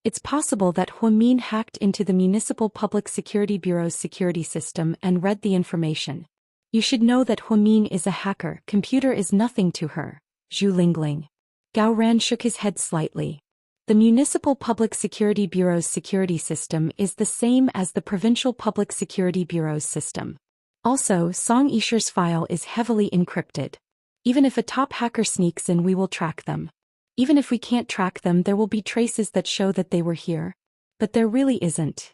It's possible that Huamin hacked into the Municipal Public Security Bureau's security system and read the information. You should know that Huamin is a hacker. Computer is nothing to her. Zhu Lingling. Gao Ran shook his head slightly. The Municipal Public Security Bureau's security system is the same as the Provincial Public Security Bureau's system. Also, Song Yisher's file is heavily encrypted. Even if a top hacker sneaks in, we will track them. Even if we can't track them, there will be traces that show that they were here. But there really isn't.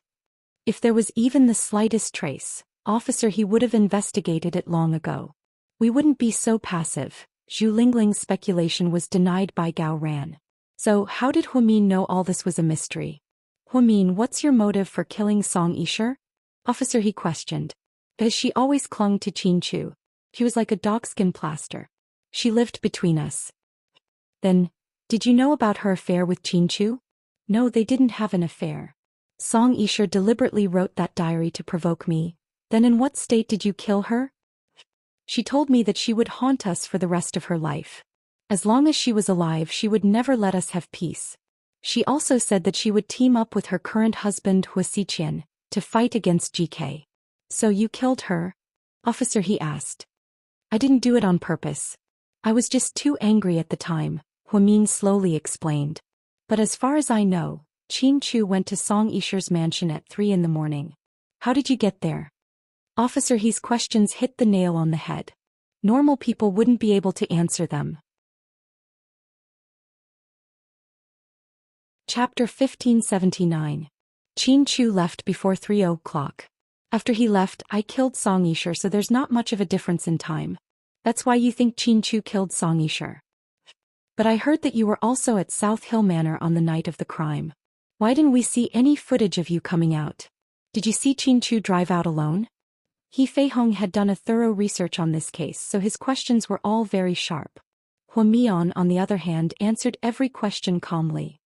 If there was even the slightest trace, officer, he would have investigated it long ago. We wouldn't be so passive. Zhu Lingling's speculation was denied by Gao Ran. So, how did Huamin know all this was a mystery? Huamin, what's your motive for killing Song Yisher? Officer, he questioned. Because she always clung to Qin Chu. She was like a dogskin plaster. She lived between us. Then, did you know about her affair with Qin Chu? No, they didn't have an affair. Song Yisher deliberately wrote that diary to provoke me. Then in what state did you kill her? She told me that she would haunt us for the rest of her life. As long as she was alive, she would never let us have peace. She also said that she would team up with her current husband Hua Xiqian to fight against GK. So you killed her? Officer, he asked. I didn't do it on purpose. I was just too angry at the time, Huamin slowly explained. But as far as I know, Qin Chu went to Song Yisher's mansion at 3 in the morning. How did you get there? Officer, his questions hit the nail on the head. Normal people wouldn't be able to answer them. Chapter 1579. Qin Chu left before 3 o'clock. After he left, I killed Song Yisher, so there's not much of a difference in time. That's why you think Qin Chu killed Song Yisher. But I heard that you were also at South Hill Manor on the night of the crime. Why didn't we see any footage of you coming out? Did you see Qin Chu drive out alone? He Fei Hong had done a thorough research on this case, so his questions were all very sharp. Hua Mian, on the other hand, answered every question calmly.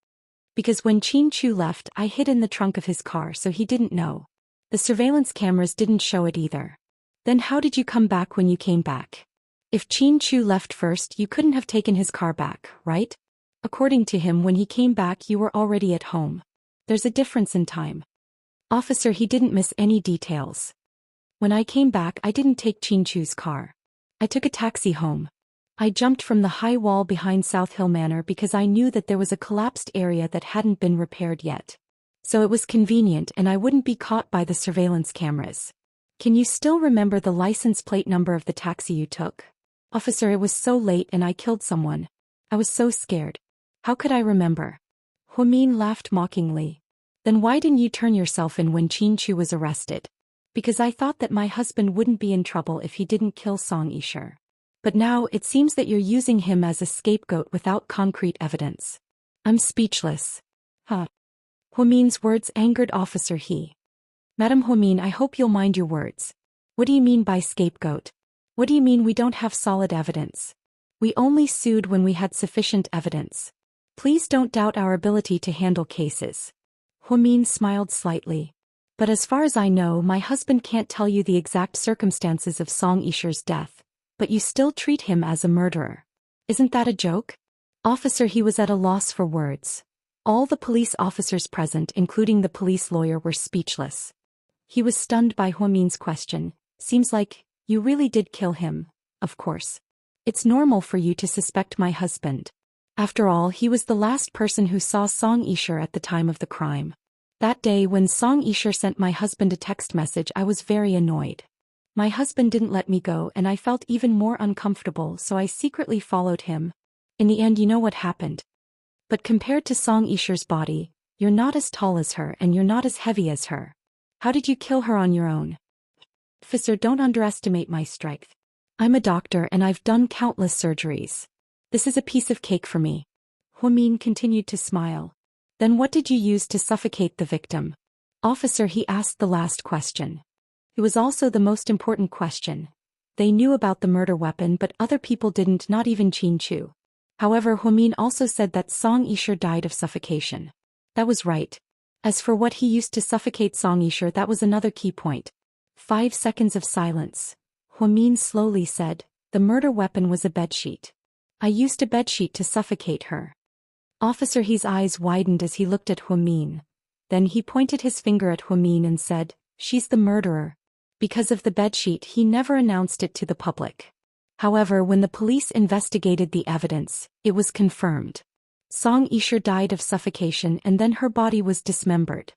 Because when Qin Chu left, I hid in the trunk of his car, so he didn't know. The surveillance cameras didn't show it either. Then how did you come back when you came back? If Qin Chu left first, you couldn't have taken his car back, right? According to him, when he came back, you were already at home. There's a difference in time. Officer, he didn't miss any details. When I came back, I didn't take Qin Chu's car. I took a taxi home. I jumped from the high wall behind South Hill Manor because I knew that there was a collapsed area that hadn't been repaired yet. So it was convenient and I wouldn't be caught by the surveillance cameras. Can you still remember the license plate number of the taxi you took? Officer, it was so late and I killed someone. I was so scared. How could I remember? Huamin laughed mockingly. Then why didn't you turn yourself in when Qin Chu was arrested? Because I thought that my husband wouldn't be in trouble if he didn't kill Song Yisher. But now it seems that you're using him as a scapegoat without concrete evidence. I'm speechless. Huamin's words angered Officer He. Madam Huamin, I hope you'll mind your words. What do you mean by scapegoat? What do you mean we don't have solid evidence? We only sued when we had sufficient evidence. Please don't doubt our ability to handle cases. Huamin smiled slightly. But as far as I know, my husband can't tell you the exact circumstances of Song Yisher's death, but you still treat him as a murderer. Isn't that a joke? Officer, he was at a loss for words. All the police officers present, including the police lawyer, were speechless. He was stunned by Huamin's question. Seems like you really did kill him, of course. It's normal for you to suspect my husband. After all, he was the last person who saw Song Yisher at the time of the crime. That day when Song Yisher sent my husband a text message, I was very annoyed. My husband didn't let me go and I felt even more uncomfortable, so I secretly followed him. In the end, you know what happened. But compared to Song Yisher's body, you're not as tall as her and you're not as heavy as her. How did you kill her on your own? Officer, don't underestimate my strength. I'm a doctor and I've done countless surgeries. This is a piece of cake for me. Huamin continued to smile. Then what did you use to suffocate the victim? Officer, he asked the last question. It was also the most important question. They knew about the murder weapon but other people didn't, not even Qin Chu. However, Huamin also said that Song Yisher died of suffocation. That was right. As for what he used to suffocate Song Yisher, that was another key point. 5 seconds of silence. Huamin slowly said, the murder weapon was a bedsheet. I used a bedsheet to suffocate her. Officer He's eyes widened as he looked at Huamin. Then he pointed his finger at Huamin and said, she's the murderer. Because of the bedsheet, he never announced it to the public. However, when the police investigated the evidence, it was confirmed. Song Yisher died of suffocation and then her body was dismembered.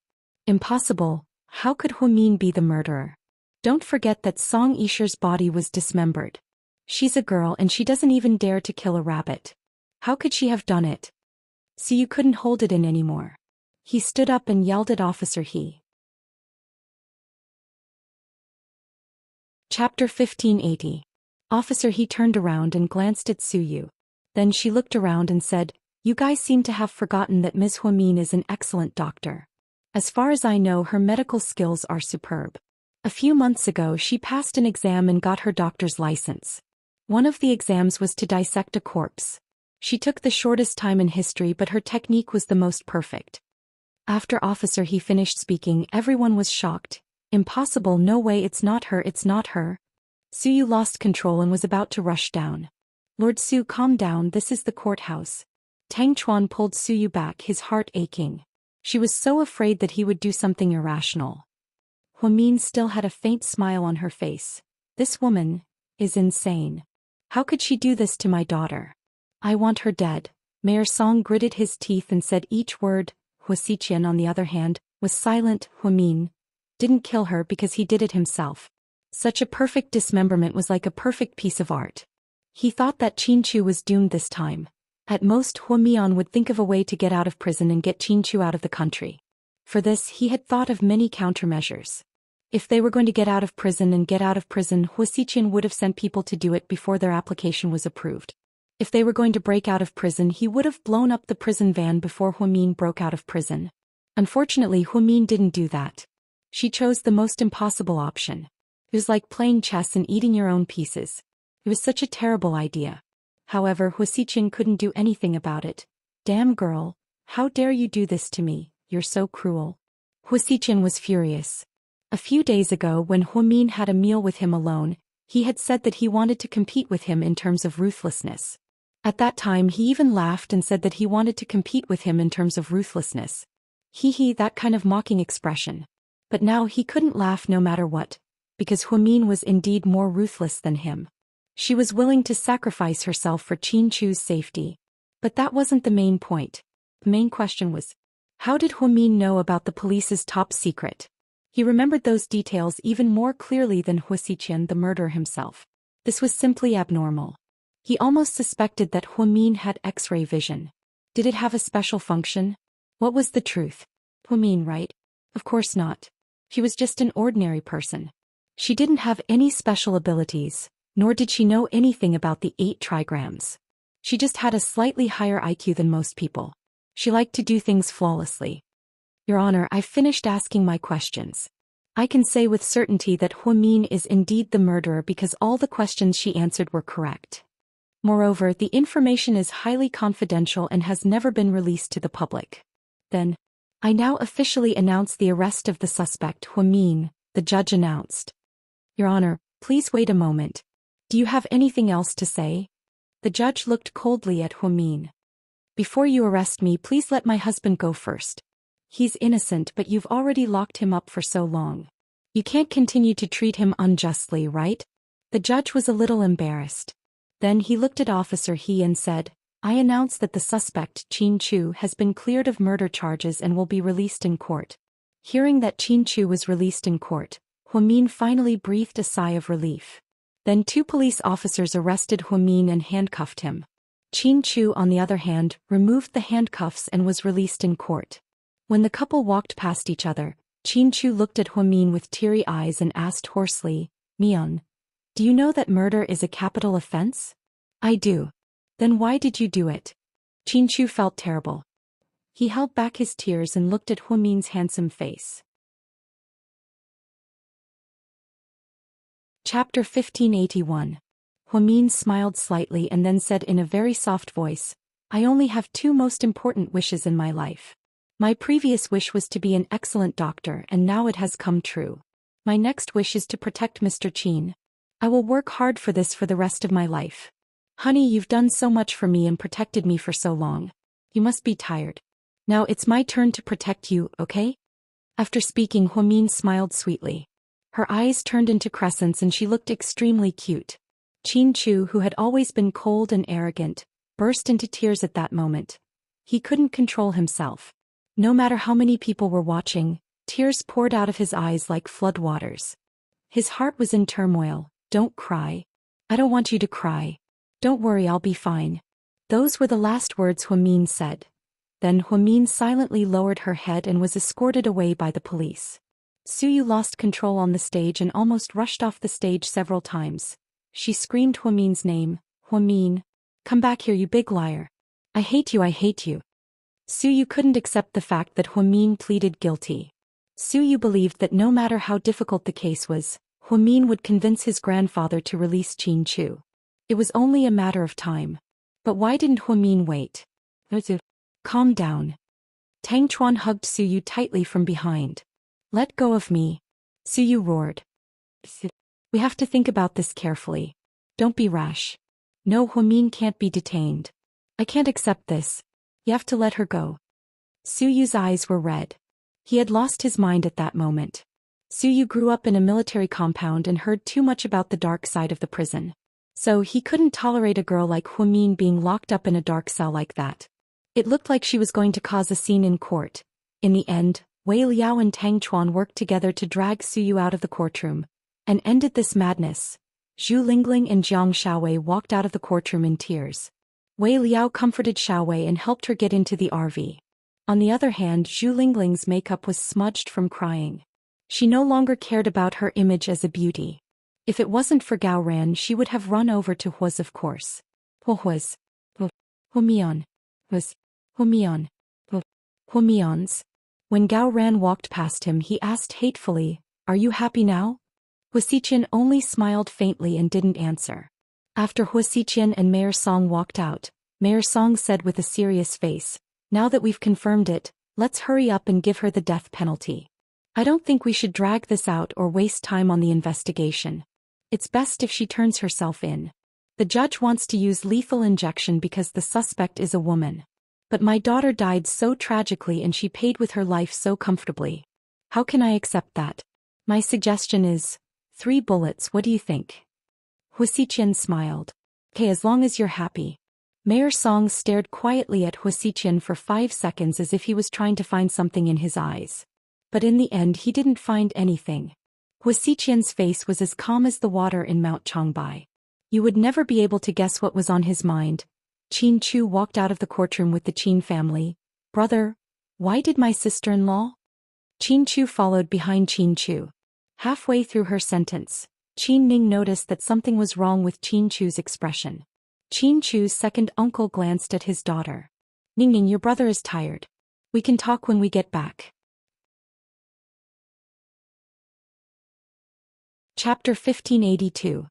Impossible. How could Huamin be the murderer? Don't forget that Song Yisher's body was dismembered. She's a girl and she doesn't even dare to kill a rabbit. How could she have done it? See, you couldn't hold it in anymore. He stood up and yelled at Officer He. Chapter 1580. Officer He turned around and glanced at Suyu. Then she looked around and said, you guys seem to have forgotten that Ms. Huamin is an excellent doctor. As far as I know, her medical skills are superb. A few months ago she passed an exam and got her doctor's license. One of the exams was to dissect a corpse. She took the shortest time in history but her technique was the most perfect. After Officer He finished speaking, everyone was shocked. Impossible, no way, it's not her, it's not her. Suyu lost control and was about to rush down. Lord Su, calm down, this is the courthouse. Tang Chuan pulled Suyu back, his heart aching. She was so afraid that he would do something irrational. Huamin still had a faint smile on her face. This woman is insane. How could she do this to my daughter? I want her dead. Mayor Song gritted his teeth and said each word. Huasiqian, on the other hand, was silent. Huamin didn't kill her because he did it himself. Such a perfect dismemberment was like a perfect piece of art. He thought that Qin Chu was doomed this time. At most, Huamian would think of a way to get out of prison and get Qin Chu out of the country. For this, he had thought of many countermeasures. If they were going to get out of prison, Huasiqian would have sent people to do it before their application was approved. If they were going to break out of prison, he would have blown up the prison van before Huamin broke out of prison. Unfortunately, Huamin didn't do that. She chose the most impossible option. It was like playing chess and eating your own pieces. It was such a terrible idea. However, Huasiqian couldn't do anything about it. Damn girl, how dare you do this to me, you're so cruel. Huasiqian was furious. A few days ago when Huamin had a meal with him alone, he had said that he wanted to compete with him in terms of ruthlessness. At that time he even laughed and said that he wanted to compete with him in terms of ruthlessness. Hee, that kind of mocking expression. But now he couldn't laugh no matter what, because Huamin was indeed more ruthless than him. She was willing to sacrifice herself for Qin Chu's safety. But that wasn't the main point. The main question was, how did Huamin know about the police's top secret? He remembered those details even more clearly than Huasiqian, the murderer himself. This was simply abnormal. He almost suspected that Huamin had X-ray vision. Did it have a special function? What was the truth? Huamin, right? Of course not. She was just an ordinary person. She didn't have any special abilities, nor did she know anything about the 8 trigrams. She just had a slightly higher IQ than most people. She liked to do things flawlessly. Your Honor, I've finished asking my questions. I can say with certainty that Huamin is indeed the murderer because all the questions she answered were correct. Moreover, the information is highly confidential and has never been released to the public. Then, I now officially announce the arrest of the suspect, Huamin, the judge announced. Your Honor, please wait a moment. Do you have anything else to say? The judge looked coldly at Huamin. Before you arrest me, please let my husband go first. He's innocent, but you've already locked him up for so long. You can't continue to treat him unjustly, right? The judge was a little embarrassed. Then he looked at Officer He and said, I announce that the suspect, Qin Chu, has been cleared of murder charges and will be released in court. Hearing that Qin Chu was released in court, Huamin finally breathed a sigh of relief. Then 2 police officers arrested Huamin and handcuffed him. Qin Chu, on the other hand, removed the handcuffs and was released in court. When the couple walked past each other, Qin Chu looked at Huamin with teary eyes and asked hoarsely, Mian, do you know that murder is a capital offense? I do. Then why did you do it? Qin Chu felt terrible. He held back his tears and looked at Huamin's handsome face. Chapter 1581. Huamin smiled slightly and then said in a very soft voice, I only have two most important wishes in my life. My previous wish was to be an excellent doctor and now it has come true. My next wish is to protect Mr. Qin. I will work hard for this for the rest of my life. Honey, you've done so much for me and protected me for so long. You must be tired. Now it's my turn to protect you, okay? After speaking, Huamin smiled sweetly. Her eyes turned into crescents and she looked extremely cute. Qin Chu, who had always been cold and arrogant, burst into tears at that moment. He couldn't control himself. No matter how many people were watching, tears poured out of his eyes like floodwaters. His heart was in turmoil. Don't cry. I don't want you to cry. Don't worry, I'll be fine. Those were the last words Huamin said. Then Huamin silently lowered her head and was escorted away by the police. Suyu lost control on the stage and almost rushed off the stage several times. She screamed Huamin's name. Huamin. Come back here, you big liar. I hate you, I hate you. Suyu couldn't accept the fact that Huamin pleaded guilty. Suyu believed that no matter how difficult the case was, Huamin would convince his grandfather to release Qin Chu. It was only a matter of time. But why didn't Huamin wait? Calm down. Tang Chuan hugged Suyu tightly from behind. Let go of me. Suyu roared. We have to think about this carefully. Don't be rash. No, Huamin can't be detained. I can't accept this. You have to let her go. Suyu's eyes were red. He had lost his mind at that moment. Suyu grew up in a military compound and heard too much about the dark side of the prison. So he couldn't tolerate a girl like Huamin being locked up in a dark cell like that. It looked like she was going to cause a scene in court. In the end, Wei Liao and Tang Chuan worked together to drag Suyu out of the courtroom and ended this madness. Zhu Lingling and Jiang Xiaowei walked out of the courtroom in tears. Wei Liao comforted Xiaowei and helped her get into the RV. On the other hand, Zhu Lingling's makeup was smudged from crying. She no longer cared about her image as a beauty. If it wasn't for Gao Ran, she would have run over to Hua's, of course. Hua's. Humian. Humian. Humian's. When Gao Ran walked past him, he asked hatefully, Are you happy now? Huasiqian only smiled faintly and didn't answer. After Huasiqian and Mayor Song walked out, Mayor Song said with a serious face, Now that we've confirmed it, let's hurry up and give her the death penalty. I don't think we should drag this out or waste time on the investigation. It's best if she turns herself in. The judge wants to use lethal injection because the suspect is a woman. But my daughter died so tragically and she paid with her life so comfortably. How can I accept that? My suggestion is 3 bullets, what do you think? Huasiqian smiled. Okay, as long as you're happy. Mayor Song stared quietly at Huasiqian for 5 seconds as if he was trying to find something in his eyes. But in the end he didn't find anything. Huasiqian's face was as calm as the water in Mount Changbai. You would never be able to guess what was on his mind. Qin Chu walked out of the courtroom with the Qin family. Brother, why did my sister-in-law? Qin Chu followed behind Qin Chu. Halfway through her sentence, Qin Ning noticed that something was wrong with Qin Chu's expression. Qin Chu's second uncle glanced at his daughter. Ning, your brother is tired. We can talk when we get back. Chapter 1582.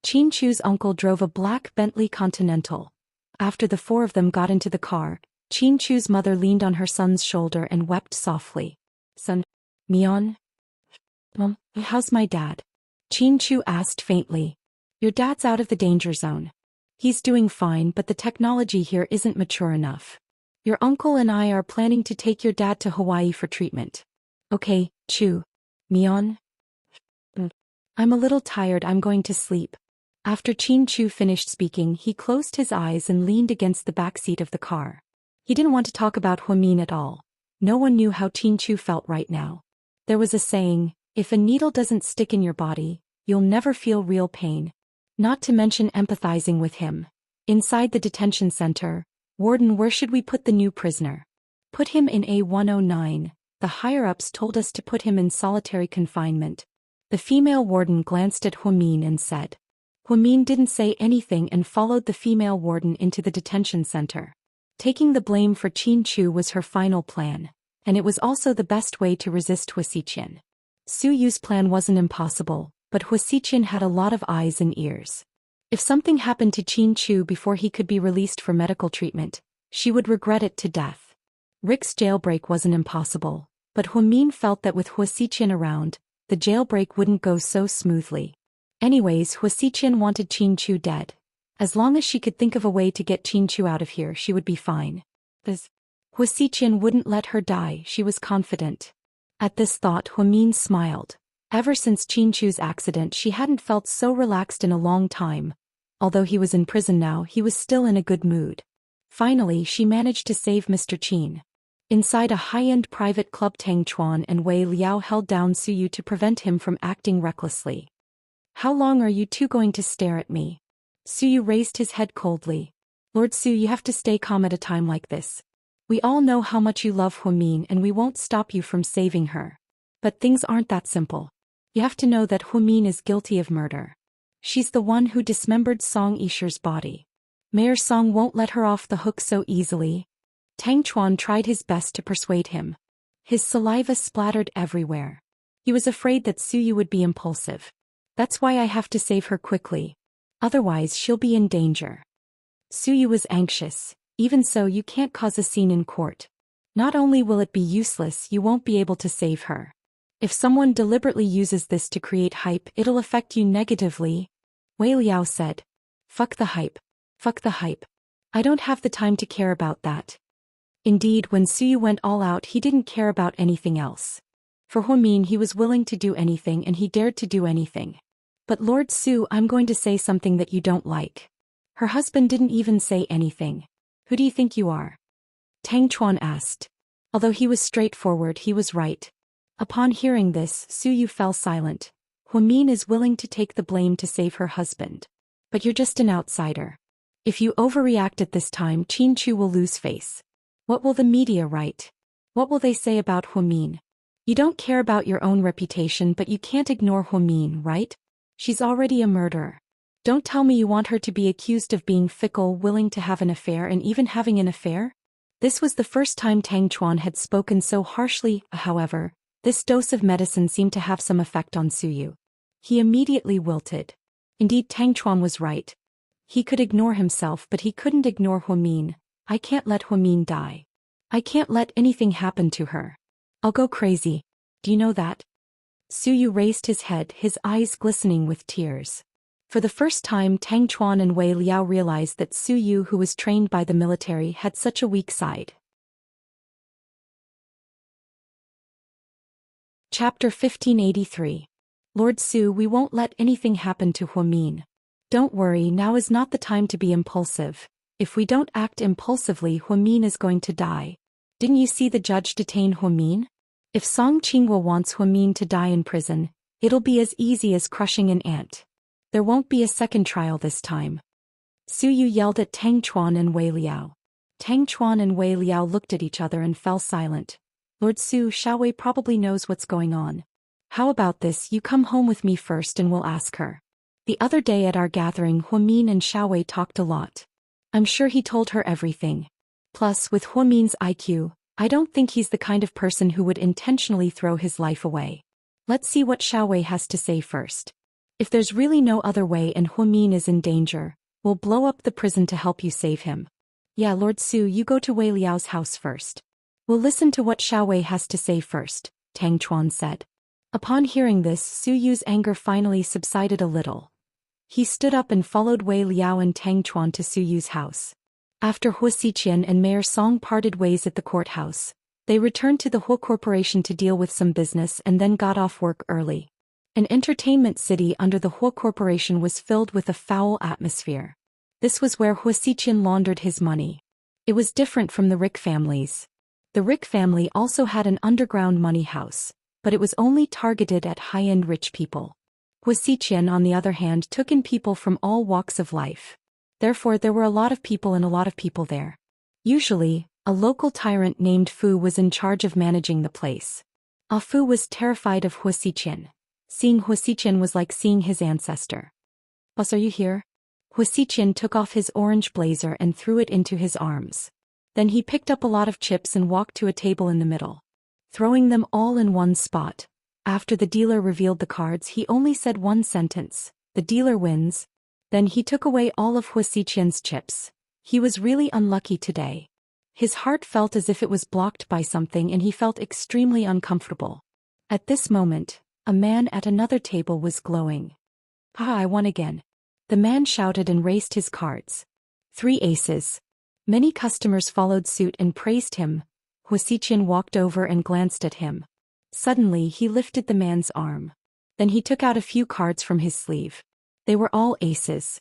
Qin Chu's uncle drove a black Bentley Continental. After the 4 of them got into the car, Qin Chu's mother leaned on her son's shoulder and wept softly. Son, Mian? Mom, how's my dad? Qin Chu asked faintly. Your dad's out of the danger zone. He's doing fine, but the technology here isn't mature enough. Your uncle and I are planning to take your dad to Hawaii for treatment. Okay, Chu. Mian? I'm a little tired, I'm going to sleep. After Qin Chu finished speaking, he closed his eyes and leaned against the back seat of the car. He didn't want to talk about Huamin at all. No one knew how Qin Chu felt right now. There was a saying, if a needle doesn't stick in your body, you'll never feel real pain. Not to mention empathizing with him. Inside the detention center, Warden, where should we put the new prisoner? Put him in A109. The higher-ups told us to put him in solitary confinement. The female warden glanced at Huamin and said. Huamin didn't say anything and followed the female warden into the detention center. Taking the blame for Qin Chu was her final plan, and it was also the best way to resist Huasiqian. Su Yu's plan wasn't impossible. but Huasiqian had a lot of eyes and ears. If something happened to Qin Chu before he could be released for medical treatment, she would regret it to death. Rick's jailbreak wasn't impossible, but Huamin felt that with Huasiqian around, the jailbreak wouldn't go so smoothly. Anyways, Huasiqian wanted Qin Chu dead. As long as she could think of a way to get Qin Chu out of here, she would be fine. Huasiqian wouldn't let her die, she was confident. At this thought, Huamin smiled. Ever since Qin Chu's accident, she hadn't felt so relaxed in a long time. Although he was in prison now, he was still in a good mood. Finally, she managed to save Mr. Qin. Inside a high-end private club, Tang Chuan and Wei Liao held down Suyu to prevent him from acting recklessly. "How long are you two going to stare at me?" Suyu raised his head coldly. "Lord Su, you have to stay calm at a time like this. We all know how much you love Huamin and we won't stop you from saving her. But things aren't that simple. You have to know that Huamin is guilty of murder. She's the one who dismembered Song Yisher's body. Mayor Song won't let her off the hook so easily." Tang Chuan tried his best to persuade him. His saliva splattered everywhere. He was afraid that Suyu would be impulsive. "That's why I have to save her quickly. Otherwise she'll be in danger." Suyu was anxious. "Even so, you can't cause a scene in court. Not only will it be useless, you won't be able to save her. If someone deliberately uses this to create hype, it'll affect you negatively," Wei Liao said. "Fuck the hype. Fuck the hype. I don't have the time to care about that." Indeed, when Suyu went all out, he didn't care about anything else. For Huamin, he was willing to do anything and he dared to do anything. "But Lord Su, I'm going to say something that you don't like." Her husband didn't even say anything. "Who do you think you are?" Tang Chuan asked. Although he was straightforward, he was right. Upon hearing this, Suyu fell silent. Huamin is willing to take the blame to save her husband. "But you're just an outsider. If you overreact at this time, Qin Chu will lose face. What will the media write? What will they say about Huamin? You don't care about your own reputation, but you can't ignore Huamin, right? She's already a murderer. Don't tell me you want her to be accused of being fickle, willing to have an affair, and even having an affair?" This was the first time Tang Chuan had spoken so harshly. However, this dose of medicine seemed to have some effect on Suyu. He immediately wilted. Indeed, Tang Chuan was right. He could ignore himself, but he couldn't ignore Huamin. "I can't let Huamin die. I can't let anything happen to her. I'll go crazy. Do you know that?" Suyu raised his head, his eyes glistening with tears. For the first time, Tang Chuan and Wei Liao realized that Suyu, who was trained by the military, had such a weak side. Chapter 1583. "Lord Su, we won't let anything happen to Huamin. Don't worry, now is not the time to be impulsive. If we don't act impulsively, Huamin is going to die. Didn't you see the judge detain Huamin? If Song Qinghua wants Huamin to die in prison, it'll be as easy as crushing an ant. There won't be a second trial this time." Suyu yelled at Tang Chuan and Wei Liao. Tang Chuan and Wei Liao looked at each other and fell silent. "Lord Su, Xiaowei probably knows what's going on. How about this, you come home with me first and we'll ask her." The other day at our gathering, Huamin and Xiaowei talked a lot. I'm sure he told her everything. Plus, with Huamin's IQ, I don't think he's the kind of person who would intentionally throw his life away. Let's see what Xiaowei has to say first. If there's really no other way and Huamin is in danger, we'll blow up the prison to help you save him. Yeah, Lord Su, you go to Wei Liao's house first. We'll listen to what Xiaowei has to say first, Tang Chuan said. Upon hearing this, Suyu's anger finally subsided a little. He stood up and followed Wei Liao and Tang Chuan to Suyu's house. After Huasiqian and Mayor Song parted ways at the courthouse, they returned to the Hua Corporation to deal with some business and then got off work early. An entertainment city under the Hua Corporation was filled with a foul atmosphere. This was where Huasiqian laundered his money. It was different from the Rick families. The Rick family also had an underground money house, but it was only targeted at high-end rich people. Huasiqian, on the other hand, took in people from all walks of life. Therefore, there were a lot of people and a lot of people there. Usually, a local tyrant named Fu was in charge of managing the place. Fu was terrified of Huasiqian. Seeing Huasiqian was like seeing his ancestor. "Boss, are you here?" Huasiqian took off his orange blazer and threw it into his arms. Then he picked up a lot of chips and walked to a table in the middle. Throwing them all in one spot, After the dealer revealed the cards, he only said one sentence: "The dealer wins." Then he took away all of Huasiqian's chips. He was really unlucky today. His heart felt as if it was blocked by something and he felt extremely uncomfortable. At this moment, a man at another table was glowing. "Ah, I won again." The man shouted and raised his cards. 3 aces. Many customers followed suit and praised him. Huasiqian walked over and glanced at him. Suddenly he lifted the man's arm. Then he took out a few cards from his sleeve. They were all aces.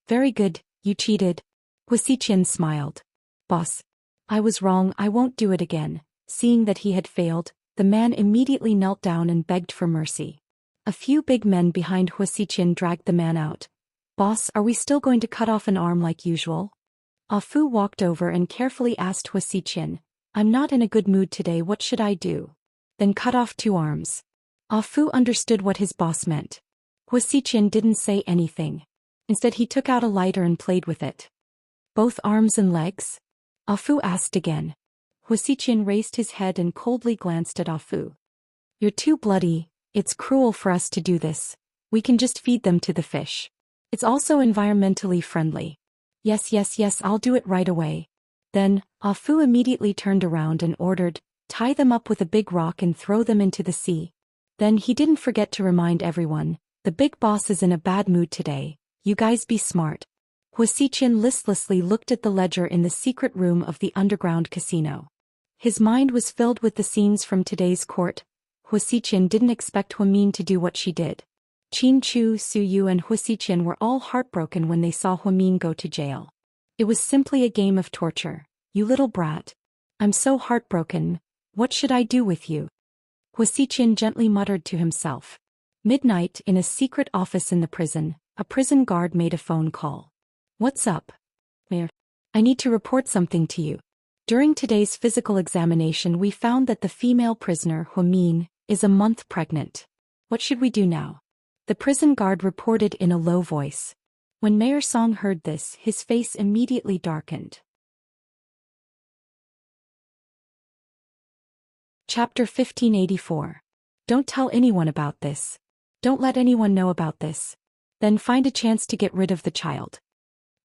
"Very good, you cheated." Huasiqian smiled. "Boss, I was wrong, I won't do it again." Seeing that he had failed, the man immediately knelt down and begged for mercy. A few big men behind Huasiqian dragged the man out. "Boss, are we still going to cut off an arm like usual?" Afu walked over and carefully asked Huasiqian, "I'm not in a good mood today, what should I do?" "Then cut off 2 arms." Afu understood what his boss meant. Huasiqian didn't say anything. Instead he took out a lighter and played with it. "Both arms and legs?" Afu asked again. Huasiqian raised his head and coldly glanced at Afu. "You're too bloody, it's cruel for us to do this. We can just feed them to the fish. It's also environmentally friendly." Yes, I'll do it right away." Then, Afu immediately turned around and ordered, "Tie them up with a big rock and throw them into the sea." Then he didn't forget to remind everyone, "The big boss is in a bad mood today, you guys be smart." Huasiqian listlessly looked at the ledger in the secret room of the underground casino. His mind was filled with the scenes from today's court. Huasiqian didn't expect Huamin to do what she did. Qin Chu, Su Yu and Huasiqian were all heartbroken when they saw Huamin go to jail. It was simply a game of torture. "You little brat. I'm so heartbroken, what should I do with you?" Huasiqian gently muttered to himself. Midnight, in a secret office in the prison, a prison guard made a phone call. "What's up, Mayor? I need to report something to you. During today's physical examination we found that the female prisoner, Huamin, is a month pregnant. What should we do now?" The prison guard reported in a low voice. When Mayor Song heard this, his face immediately darkened. Chapter 1584. Don't tell anyone about this. Don't let anyone know about this. Then find a chance to get rid of the child.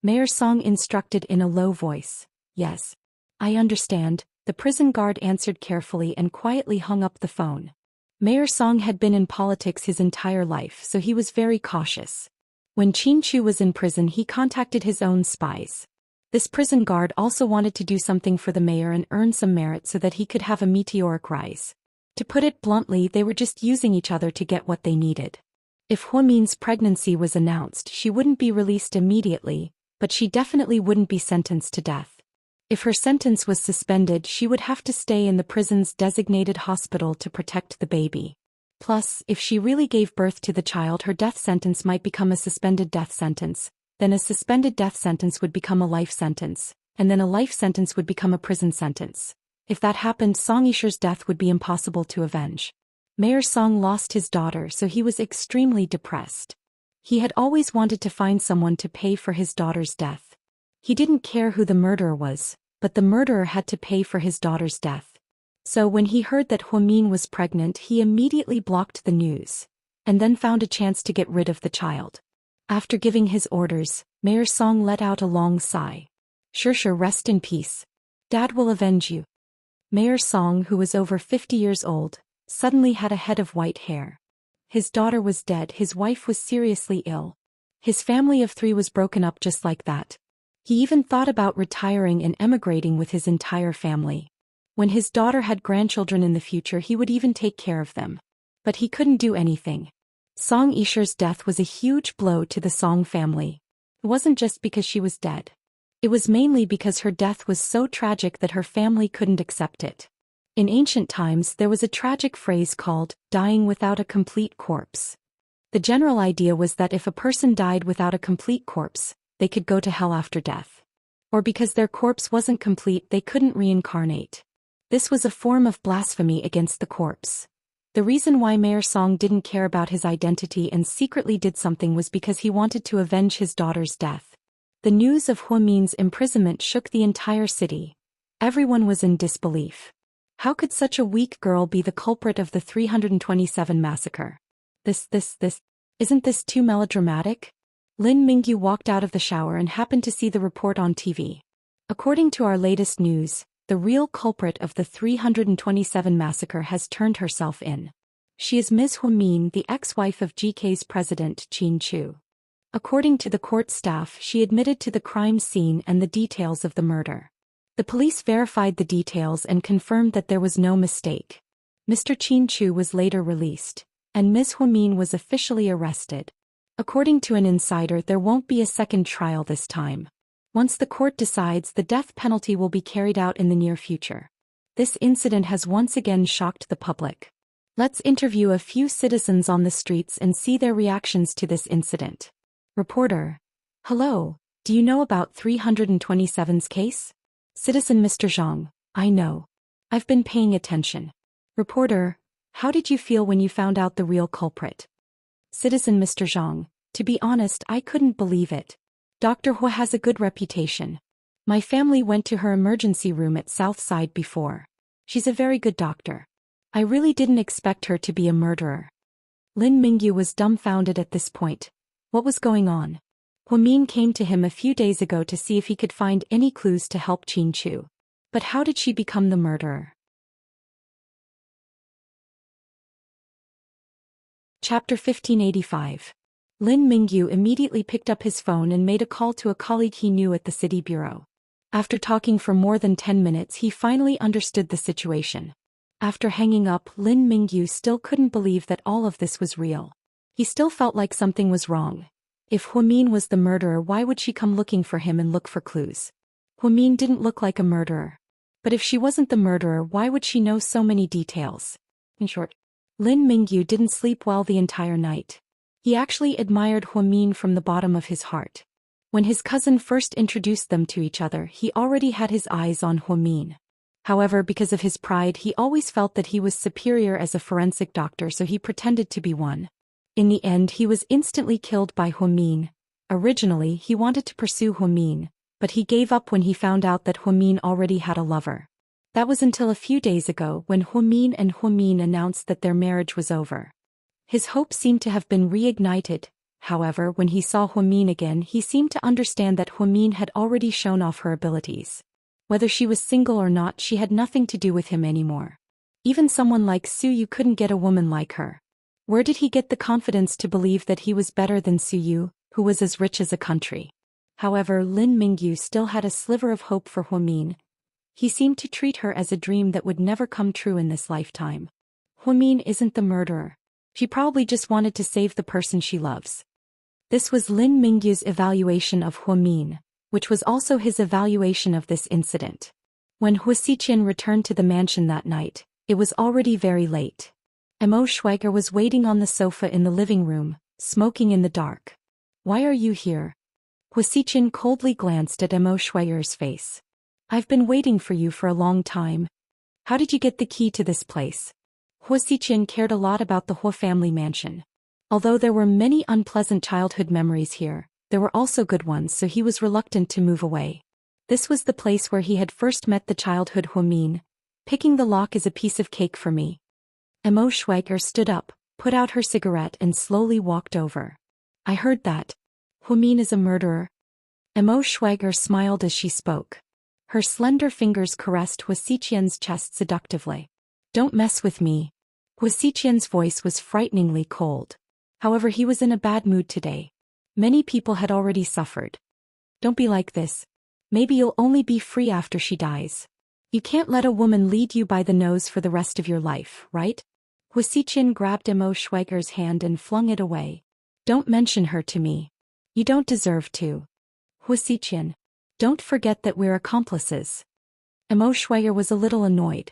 Mayor Song instructed in a low voice. "Yes. I understand," the prison guard answered carefully and quietly hung up the phone. Mayor Song had been in politics his entire life, so he was very cautious. When Qin Chu was in prison, he contacted his own spies. This prison guard also wanted to do something for the mayor and earn some merit so that he could have a meteoric rise. To put it bluntly, they were just using each other to get what they needed. If Huamin's pregnancy was announced, she wouldn't be released immediately, but she definitely wouldn't be sentenced to death. If her sentence was suspended, she would have to stay in the prison's designated hospital to protect the baby. Plus, if she really gave birth to the child, her death sentence might become a suspended death sentence, then a suspended death sentence would become a life sentence, and then a life sentence would become a prison sentence. If that happened, Song Yisher's death would be impossible to avenge. Mayor Song lost his daughter, so he was extremely depressed. He had always wanted to find someone to pay for his daughter's death. He didn't care who the murderer was, but the murderer had to pay for his daughter's death. So when he heard that Huamin was pregnant, he immediately blocked the news, and then found a chance to get rid of the child. After giving his orders, Mayor Song let out a long sigh. Sure, rest in peace. Dad will avenge you." Mayor Song, who was over 50 years old, suddenly had a head of white hair. His daughter was dead, his wife was seriously ill. His family of 3 was broken up just like that. He even thought about retiring and emigrating with his entire family. When his daughter had grandchildren in the future, he would even take care of them. But he couldn't do anything. Song Yisher's death was a huge blow to the Song family. It wasn't just because she was dead. It was mainly because her death was so tragic that her family couldn't accept it. In ancient times, there was a tragic phrase called dying without a complete corpse. The general idea was that if a person died without a complete corpse, they could go to hell after death. Or because their corpse wasn't complete, they couldn't reincarnate. This was a form of blasphemy against the corpse. The reason why Mayor Song didn't care about his identity and secretly did something was because he wanted to avenge his daughter's death. The news of Huamin's imprisonment shook the entire city. Everyone was in disbelief. How could such a weak girl be the culprit of the 327 massacre? This. Isn't this too melodramatic? Lin Mingyu walked out of the shower and happened to see the report on TV. According to our latest news, the real culprit of the 327 massacre has turned herself in. She is Ms. Huamin, the ex-wife of GK's president Qin Chu. According to the court staff, she admitted to the crime scene and the details of the murder. The police verified the details and confirmed that there was no mistake. Mr. Qin Chu was later released, and Ms. Huamin was officially arrested. According to an insider, there won't be a second trial this time. Once the court decides, the death penalty will be carried out in the near future. This incident has once again shocked the public. Let's interview a few citizens on the streets and see their reactions to this incident. Reporter: Hello, do you know about 327's case? Citizen: Mr. Zhang: I know. I've been paying attention. Reporter: How did you feel when you found out the real culprit? Citizen: Mr. Zhang: To be honest, I couldn't believe it. Dr. Hua has a good reputation. My family went to her emergency room at Southside before. She's a very good doctor. I really didn't expect her to be a murderer. Lin Mingyu was dumbfounded at this point. What was going on? Huamin came to him a few days ago to see if he could find any clues to help Qin Chu. But how did she become the murderer? Chapter 1585. Lin Mingyu immediately picked up his phone and made a call to a colleague he knew at the city bureau. After talking for more than 10 minutes, he finally understood the situation. After hanging up, Lin Mingyu still couldn't believe that all of this was real. He still felt like something was wrong. If Huamin was the murderer, why would she come looking for him and look for clues? Huamin didn't look like a murderer. But if she wasn't the murderer, why would she know so many details? In short, Lin Mingyu didn't sleep well the entire night. He actually admired Huamin from the bottom of his heart. When his cousin first introduced them to each other, he already had his eyes on Huamin. However, because of his pride, he always felt that he was superior as a forensic doctor, so he pretended to be one. In the end, he was instantly killed by Huamin. Originally, he wanted to pursue Huamin, but he gave up when he found out that Huamin already had a lover. That was until a few days ago when Huamin announced that their marriage was over. His hope seemed to have been reignited. However, when he saw Huamin again, he seemed to understand that Huamin had already shown off her abilities. Whether she was single or not, she had nothing to do with him anymore. Even someone like Su Yu couldn't get a woman like her. Where did he get the confidence to believe that he was better than Su Yu, who was as rich as a country? However, Lin Mingyu still had a sliver of hope for Huamin. He seemed to treat her as a dream that would never come true in this lifetime. Huamin isn't the murderer. She probably just wanted to save the person she loves. This was Lin Mingyu's evaluation of Huamin, which was also his evaluation of this incident. When Hua Xiqian returned to the mansion that night, it was already very late. Mo Schweiger was waiting on the sofa in the living room, smoking in the dark. Why are you here? Hua Xiqian coldly glanced at Mo Schweiger's face. I've been waiting for you for a long time. How did you get the key to this place? Hua Xiqian cared a lot about the Hua family mansion. Although there were many unpleasant childhood memories here, there were also good ones, so he was reluctant to move away. This was the place where he had first met the childhood Huamin. Picking the lock is a piece of cake for me. Mo Schweiger stood up, put out her cigarette and slowly walked over. I heard that. Huamin is a murderer. Mo Schweiger smiled as she spoke. Her slender fingers caressed Hua Xiqian's chest seductively. Don't mess with me. Hua Xiqian's voice was frighteningly cold. However, he was in a bad mood today. Many people had already suffered. Don't be like this. Maybe you'll only be free after she dies. You can't let a woman lead you by the nose for the rest of your life, right? Hua Xiqian grabbed Mo Schweiger's hand and flung it away. Don't mention her to me. You don't deserve to. Hua Xiqian, don't forget that we're accomplices. Mo Schweiger was a little annoyed.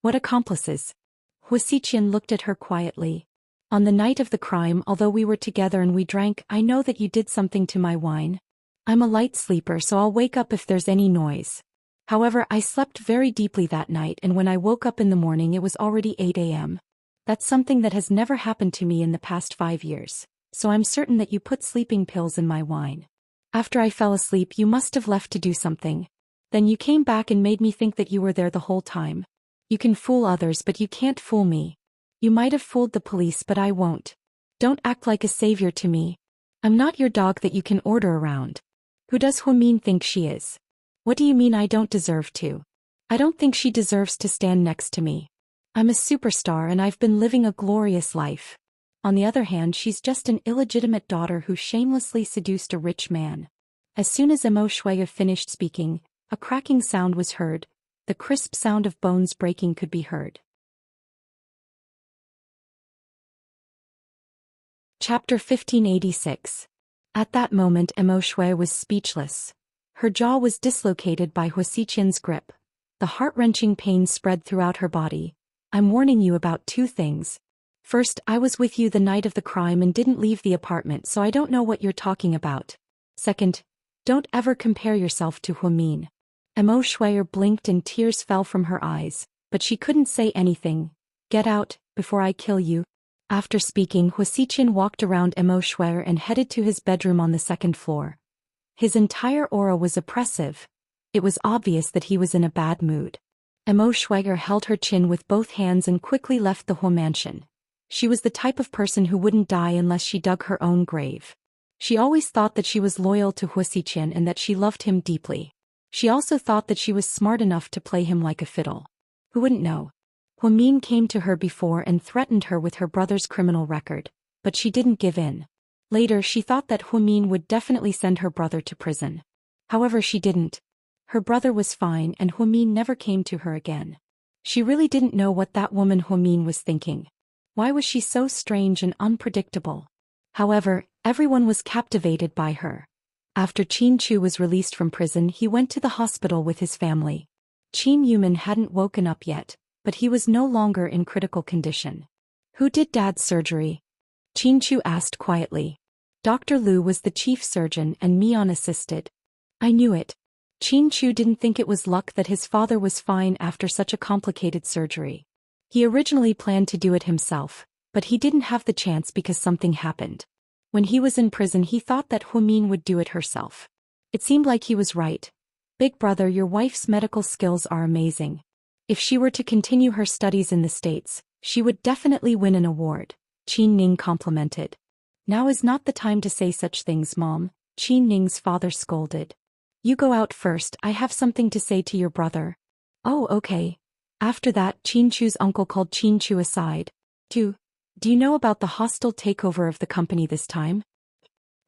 What accomplices? Hua Xiqian looked at her quietly. On the night of the crime, although we were together and we drank, I know that you did something to my wine. I'm a light sleeper, so I'll wake up if there's any noise. However, I slept very deeply that night, and when I woke up in the morning it was already 8 a.m. That's something that has never happened to me in the past 5 years, so I'm certain that you put sleeping pills in my wine. After I fell asleep, you must have left to do something. Then you came back and made me think that you were there the whole time. You can fool others but you can't fool me. You might have fooled the police but I won't. Don't act like a savior to me. I'm not your dog that you can order around. Who does Huimin think she is? What do you mean I don't deserve to? I don't think she deserves to stand next to me. I'm a superstar and I've been living a glorious life. On the other hand, she's just an illegitimate daughter who shamelessly seduced a rich man. As soon as Emo Shuai finished speaking, a cracking sound was heard. The crisp sound of bones breaking could be heard. Chapter 1586. At that moment Emo Shuai was speechless. Her jaw was dislocated by Huasiqian's grip. The heart-wrenching pain spread throughout her body. I'm warning you about two things. First, I was with you the night of the crime and didn't leave the apartment, so I don't know what you're talking about. Second, don't ever compare yourself to Huimin. Emo Shuai blinked and tears fell from her eyes, but she couldn't say anything. Get out, before I kill you. After speaking, Huasiqian walked around Emo Shuai and headed to his bedroom on the second floor. His entire aura was oppressive. It was obvious that he was in a bad mood. Emo Shuai held her chin with both hands and quickly left the Hu mansion. She was the type of person who wouldn't die unless she dug her own grave. She always thought that she was loyal to Huasiqian and that she loved him deeply. She also thought that she was smart enough to play him like a fiddle. Who wouldn't know? Huimin came to her before and threatened her with her brother's criminal record, but she didn't give in. Later she thought that Huimin would definitely send her brother to prison. However, she didn't. Her brother was fine and Huimin never came to her again. She really didn't know what that woman Huimin was thinking. Why was she so strange and unpredictable? However, everyone was captivated by her. After Qin Chu was released from prison, he went to the hospital with his family. Qin Yuman hadn't woken up yet, but he was no longer in critical condition. Who did Dad's surgery? Qin Chu asked quietly. Dr. Liu was the chief surgeon and Mian assisted. I knew it. Qin Chu didn't think it was luck that his father was fine after such a complicated surgery. He originally planned to do it himself, but he didn't have the chance because something happened. When he was in prison he thought that Huimin would do it herself. It seemed like he was right. Big brother, your wife's medical skills are amazing. If she were to continue her studies in the States, she would definitely win an award, Qin Ning complimented. Now is not the time to say such things, Mom, Qin Ning's father scolded. You go out first, I have something to say to your brother. Oh, okay. After that, Qin Chu's uncle called Qin Chu aside. Do you know about the hostile takeover of the company this time?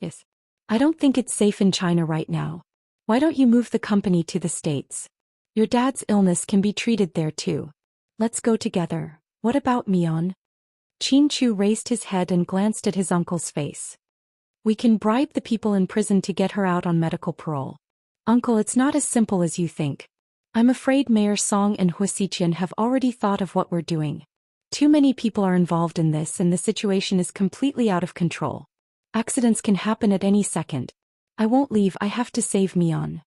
Yes. I don't think it's safe in China right now. Why don't you move the company to the States? Your dad's illness can be treated there too. Let's go together. What about Mian? Qin Chu raised his head and glanced at his uncle's face. We can bribe the people in prison to get her out on medical parole. Uncle, it's not as simple as you think. I'm afraid Mayor Song and Huasiqian have already thought of what we're doing. Too many people are involved in this and the situation is completely out of control. Accidents can happen at any second. I won't leave, I have to save Mian.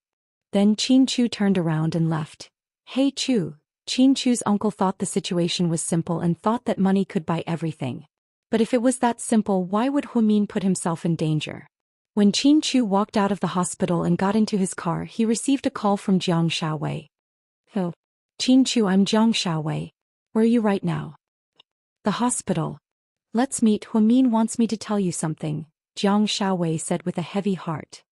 Then Qin Chu turned around and left. Hey Chu. Qin Chu's uncle thought the situation was simple and thought that money could buy everything. But if it was that simple, why would Huimin put himself in danger? When Qin Chu walked out of the hospital and got into his car, he received a call from Jiang Shaowei. Oh. Qin Chu, I'm Jiang Shaowei. Where are you right now? The hospital. Let's meet, Huimin wants me to tell you something, Jiang Shaowei said with a heavy heart.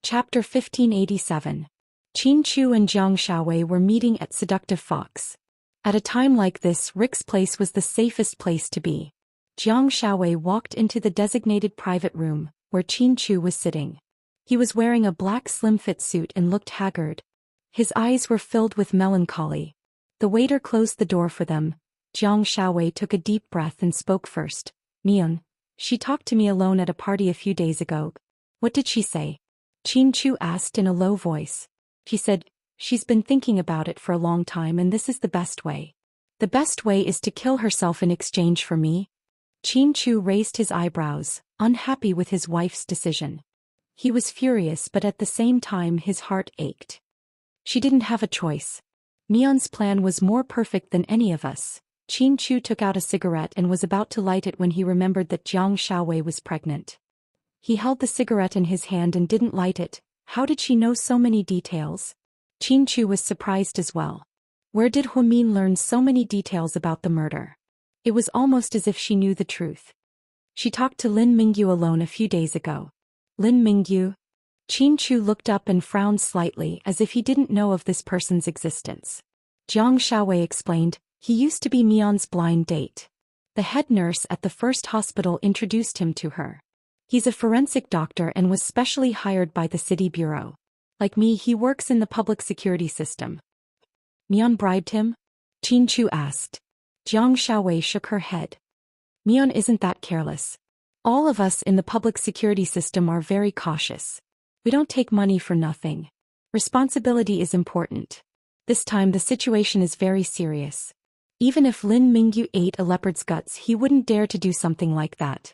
Chapter 1587. Qin Chu and Jiang Shaowei were meeting at Seductive Fox. At a time like this, Rick's place was the safest place to be. Jiang Shaowei walked into the designated private room, where Qin Chu was sitting. He was wearing a black slim-fit suit and looked haggard. His eyes were filled with melancholy. The waiter closed the door for them. Jiang Shaowei took a deep breath and spoke first. Mian, she talked to me alone at a party a few days ago. What did she say? Qin Chu asked in a low voice. She said, she's been thinking about it for a long time and this is the best way. The best way is to kill herself in exchange for me. Qin Chu raised his eyebrows, unhappy with his wife's decision. He was furious, but at the same time his heart ached. She didn't have a choice. Mian's plan was more perfect than any of us. Qin Chu took out a cigarette and was about to light it when he remembered that Jiang Shaowei was pregnant. He held the cigarette in his hand and didn't light it. How did she know so many details? Qin Chu was surprised as well. Where did Huamin learn so many details about the murder? It was almost as if she knew the truth. She talked to Lin Mingyu alone a few days ago. Lin Mingyu? Qin Chu looked up and frowned slightly as if he didn't know of this person's existence. Jiang Shaowei explained, he used to be Mion's blind date. The head nurse at the first hospital introduced him to her. He's a forensic doctor and was specially hired by the city bureau. Like me, he works in the public security system. Mion bribed him? Qin Chu asked. Jiang Shaowei shook her head. Mion isn't that careless. All of us in the public security system are very cautious. We don't take money for nothing. Responsibility is important. This time the situation is very serious. Even if Lin Mingyu ate a leopard's guts, he wouldn't dare to do something like that.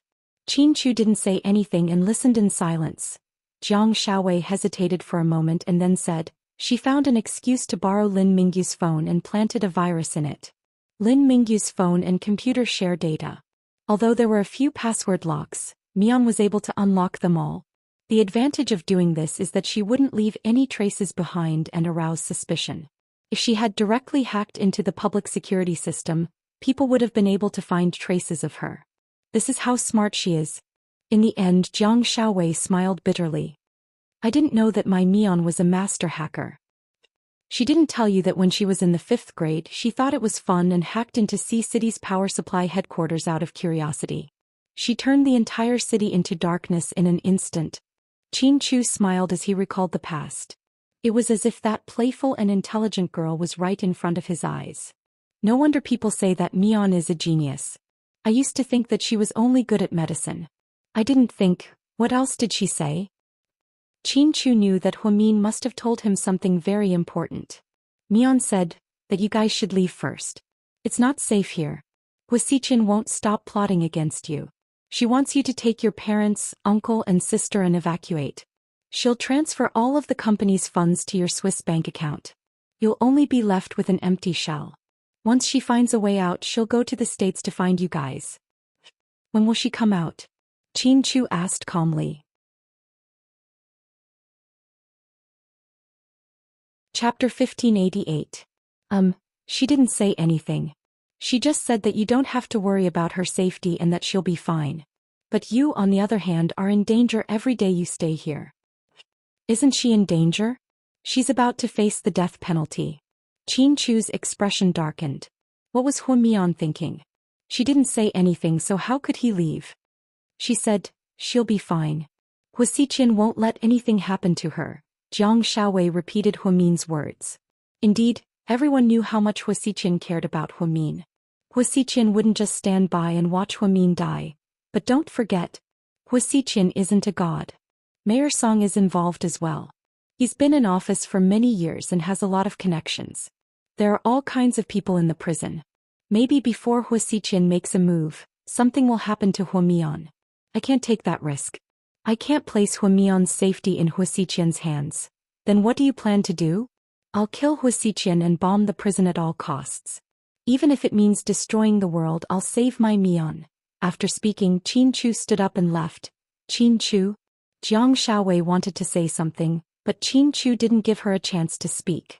Qin Chu didn't say anything and listened in silence. Jiang Shaowei hesitated for a moment and then said, she found an excuse to borrow Lin Mingyu's phone and planted a virus in it. Lin Mingyu's phone and computer share data. Although there were a few password locks, Mion was able to unlock them all. The advantage of doing this is that she wouldn't leave any traces behind and arouse suspicion. If she had directly hacked into the public security system, people would have been able to find traces of her. This is how smart she is. In the end, Jiang Shaowei smiled bitterly. I didn't know that my Mion was a master hacker. She didn't tell you that when she was in the 5th grade, she thought it was fun and hacked into Sea City's power supply headquarters out of curiosity. She turned the entire city into darkness in an instant. Qin Chu smiled as he recalled the past. It was as if that playful and intelligent girl was right in front of his eyes. No wonder people say that Mion is a genius. I used to think that she was only good at medicine. I didn't think, what else did she say? Qin Chu knew that Huamin must have told him something very important. Mion said that you guys should leave first. It's not safe here. Huasiqian won't stop plotting against you. She wants you to take your parents, uncle and sister and evacuate. She'll transfer all of the company's funds to your Swiss bank account. You'll only be left with an empty shell. Once she finds a way out, she'll go to the States to find you guys. When will she come out? Qin Chu asked calmly. Chapter 1588. She didn't say anything. She just said that you don't have to worry about her safety and that she'll be fine. But you, on the other hand, are in danger every day you stay here. Isn't she in danger? She's about to face the death penalty. Qin Chu's expression darkened. What was Huamian thinking? She didn't say anything, so how could he leave? She said, she'll be fine. Huasiqian won't let anything happen to her. Jiang Shaowei repeated Huamin's words. Indeed, everyone knew how much Huasiqian cared about Huamin. Huasiqian wouldn't just stand by and watch Huamin die. But don't forget, Huasiqian isn't a god. Mayor Song is involved as well. He's been in office for many years and has a lot of connections. There are all kinds of people in the prison. Maybe before Huasiqian makes a move, something will happen to Huamian. I can't take that risk. I can't place Huamian's safety in Huasiqian's hands. Then what do you plan to do? I'll kill Huasiqian and bomb the prison at all costs. Even if it means destroying the world, I'll save my Mian. After speaking, Qin Chu stood up and left. Qin Chu? Jiang Shaowei wanted to say something, but Qin Chu didn't give her a chance to speak.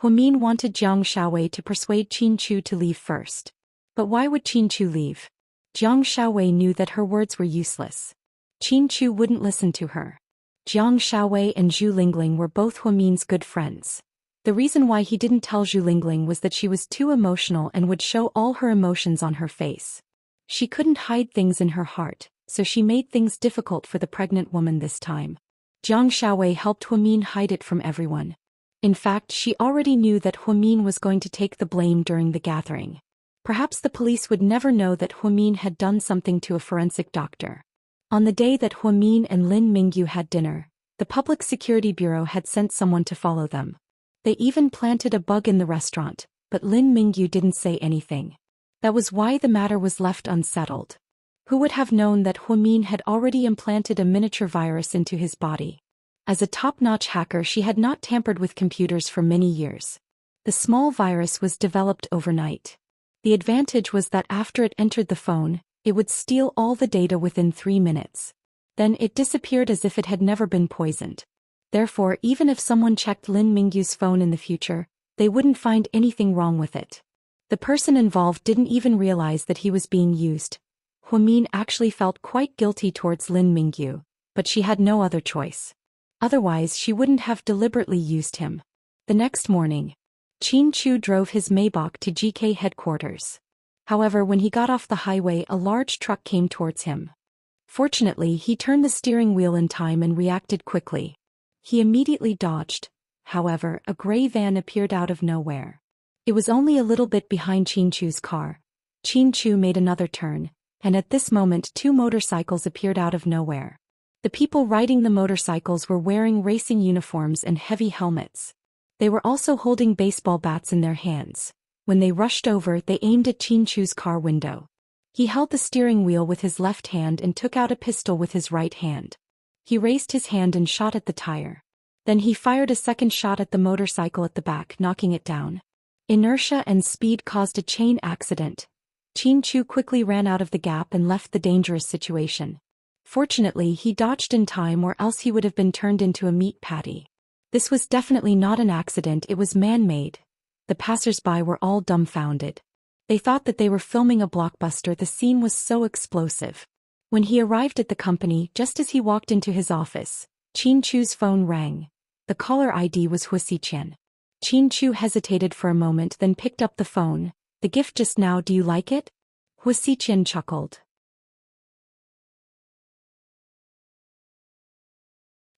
Huamin wanted Jiang Shaowei to persuade Qin Chu to leave first. But why would Qin Chu leave? Jiang Shaowei knew that her words were useless. Qin Chu wouldn't listen to her. Jiang Shaowei and Zhu Lingling were both Huamin's good friends. The reason why he didn't tell Zhu Lingling was that she was too emotional and would show all her emotions on her face. She couldn't hide things in her heart, so she made things difficult for the pregnant woman this time. Jiang Shaowei helped Huamin hide it from everyone. In fact, she already knew that Huamin was going to take the blame during the gathering. Perhaps the police would never know that Huamin had done something to a forensic doctor. On the day that Huamin and Lin Mingyu had dinner, the Public Security Bureau had sent someone to follow them. They even planted a bug in the restaurant, but Lin Mingyu didn't say anything. That was why the matter was left unsettled. Who would have known that Huamin had already implanted a miniature virus into his body? As a top-notch hacker, she had not tampered with computers for many years. The small virus was developed overnight. The advantage was that after it entered the phone, it would steal all the data within 3 minutes. Then it disappeared as if it had never been poisoned. Therefore, even if someone checked Lin Mingyu's phone in the future, they wouldn't find anything wrong with it. The person involved didn't even realize that he was being used. Huamin actually felt quite guilty towards Lin Mingyu, but she had no other choice. Otherwise, she wouldn't have deliberately used him. The next morning, Qin Chu drove his Maybach to GK headquarters. However, when he got off the highway, a large truck came towards him. Fortunately, he turned the steering wheel in time and reacted quickly. He immediately dodged. However, a gray van appeared out of nowhere. It was only a little bit behind Qin Chu's car. Qin Chu made another turn, and at this moment 2 motorcycles appeared out of nowhere. The people riding the motorcycles were wearing racing uniforms and heavy helmets. They were also holding baseball bats in their hands. When they rushed over, they aimed at Qin Chu's car window. He held the steering wheel with his left hand and took out a pistol with his right hand. He raised his hand and shot at the tire. Then he fired a second shot at the motorcycle at the back, knocking it down. Inertia and speed caused a chain accident. Qin Chu quickly ran out of the gap and left the dangerous situation. Fortunately, he dodged in time, or else he would have been turned into a meat patty. This was definitely not an accident, it was man-made. The passers-by were all dumbfounded. They thought that they were filming a blockbuster, the scene was so explosive. When he arrived at the company, just as he walked into his office, Qin Chu's phone rang. The caller ID was Hu Xiqian. Qin Chu hesitated for a moment, then picked up the phone. "The gift just now, do you like it?" Hu Xiqian chuckled.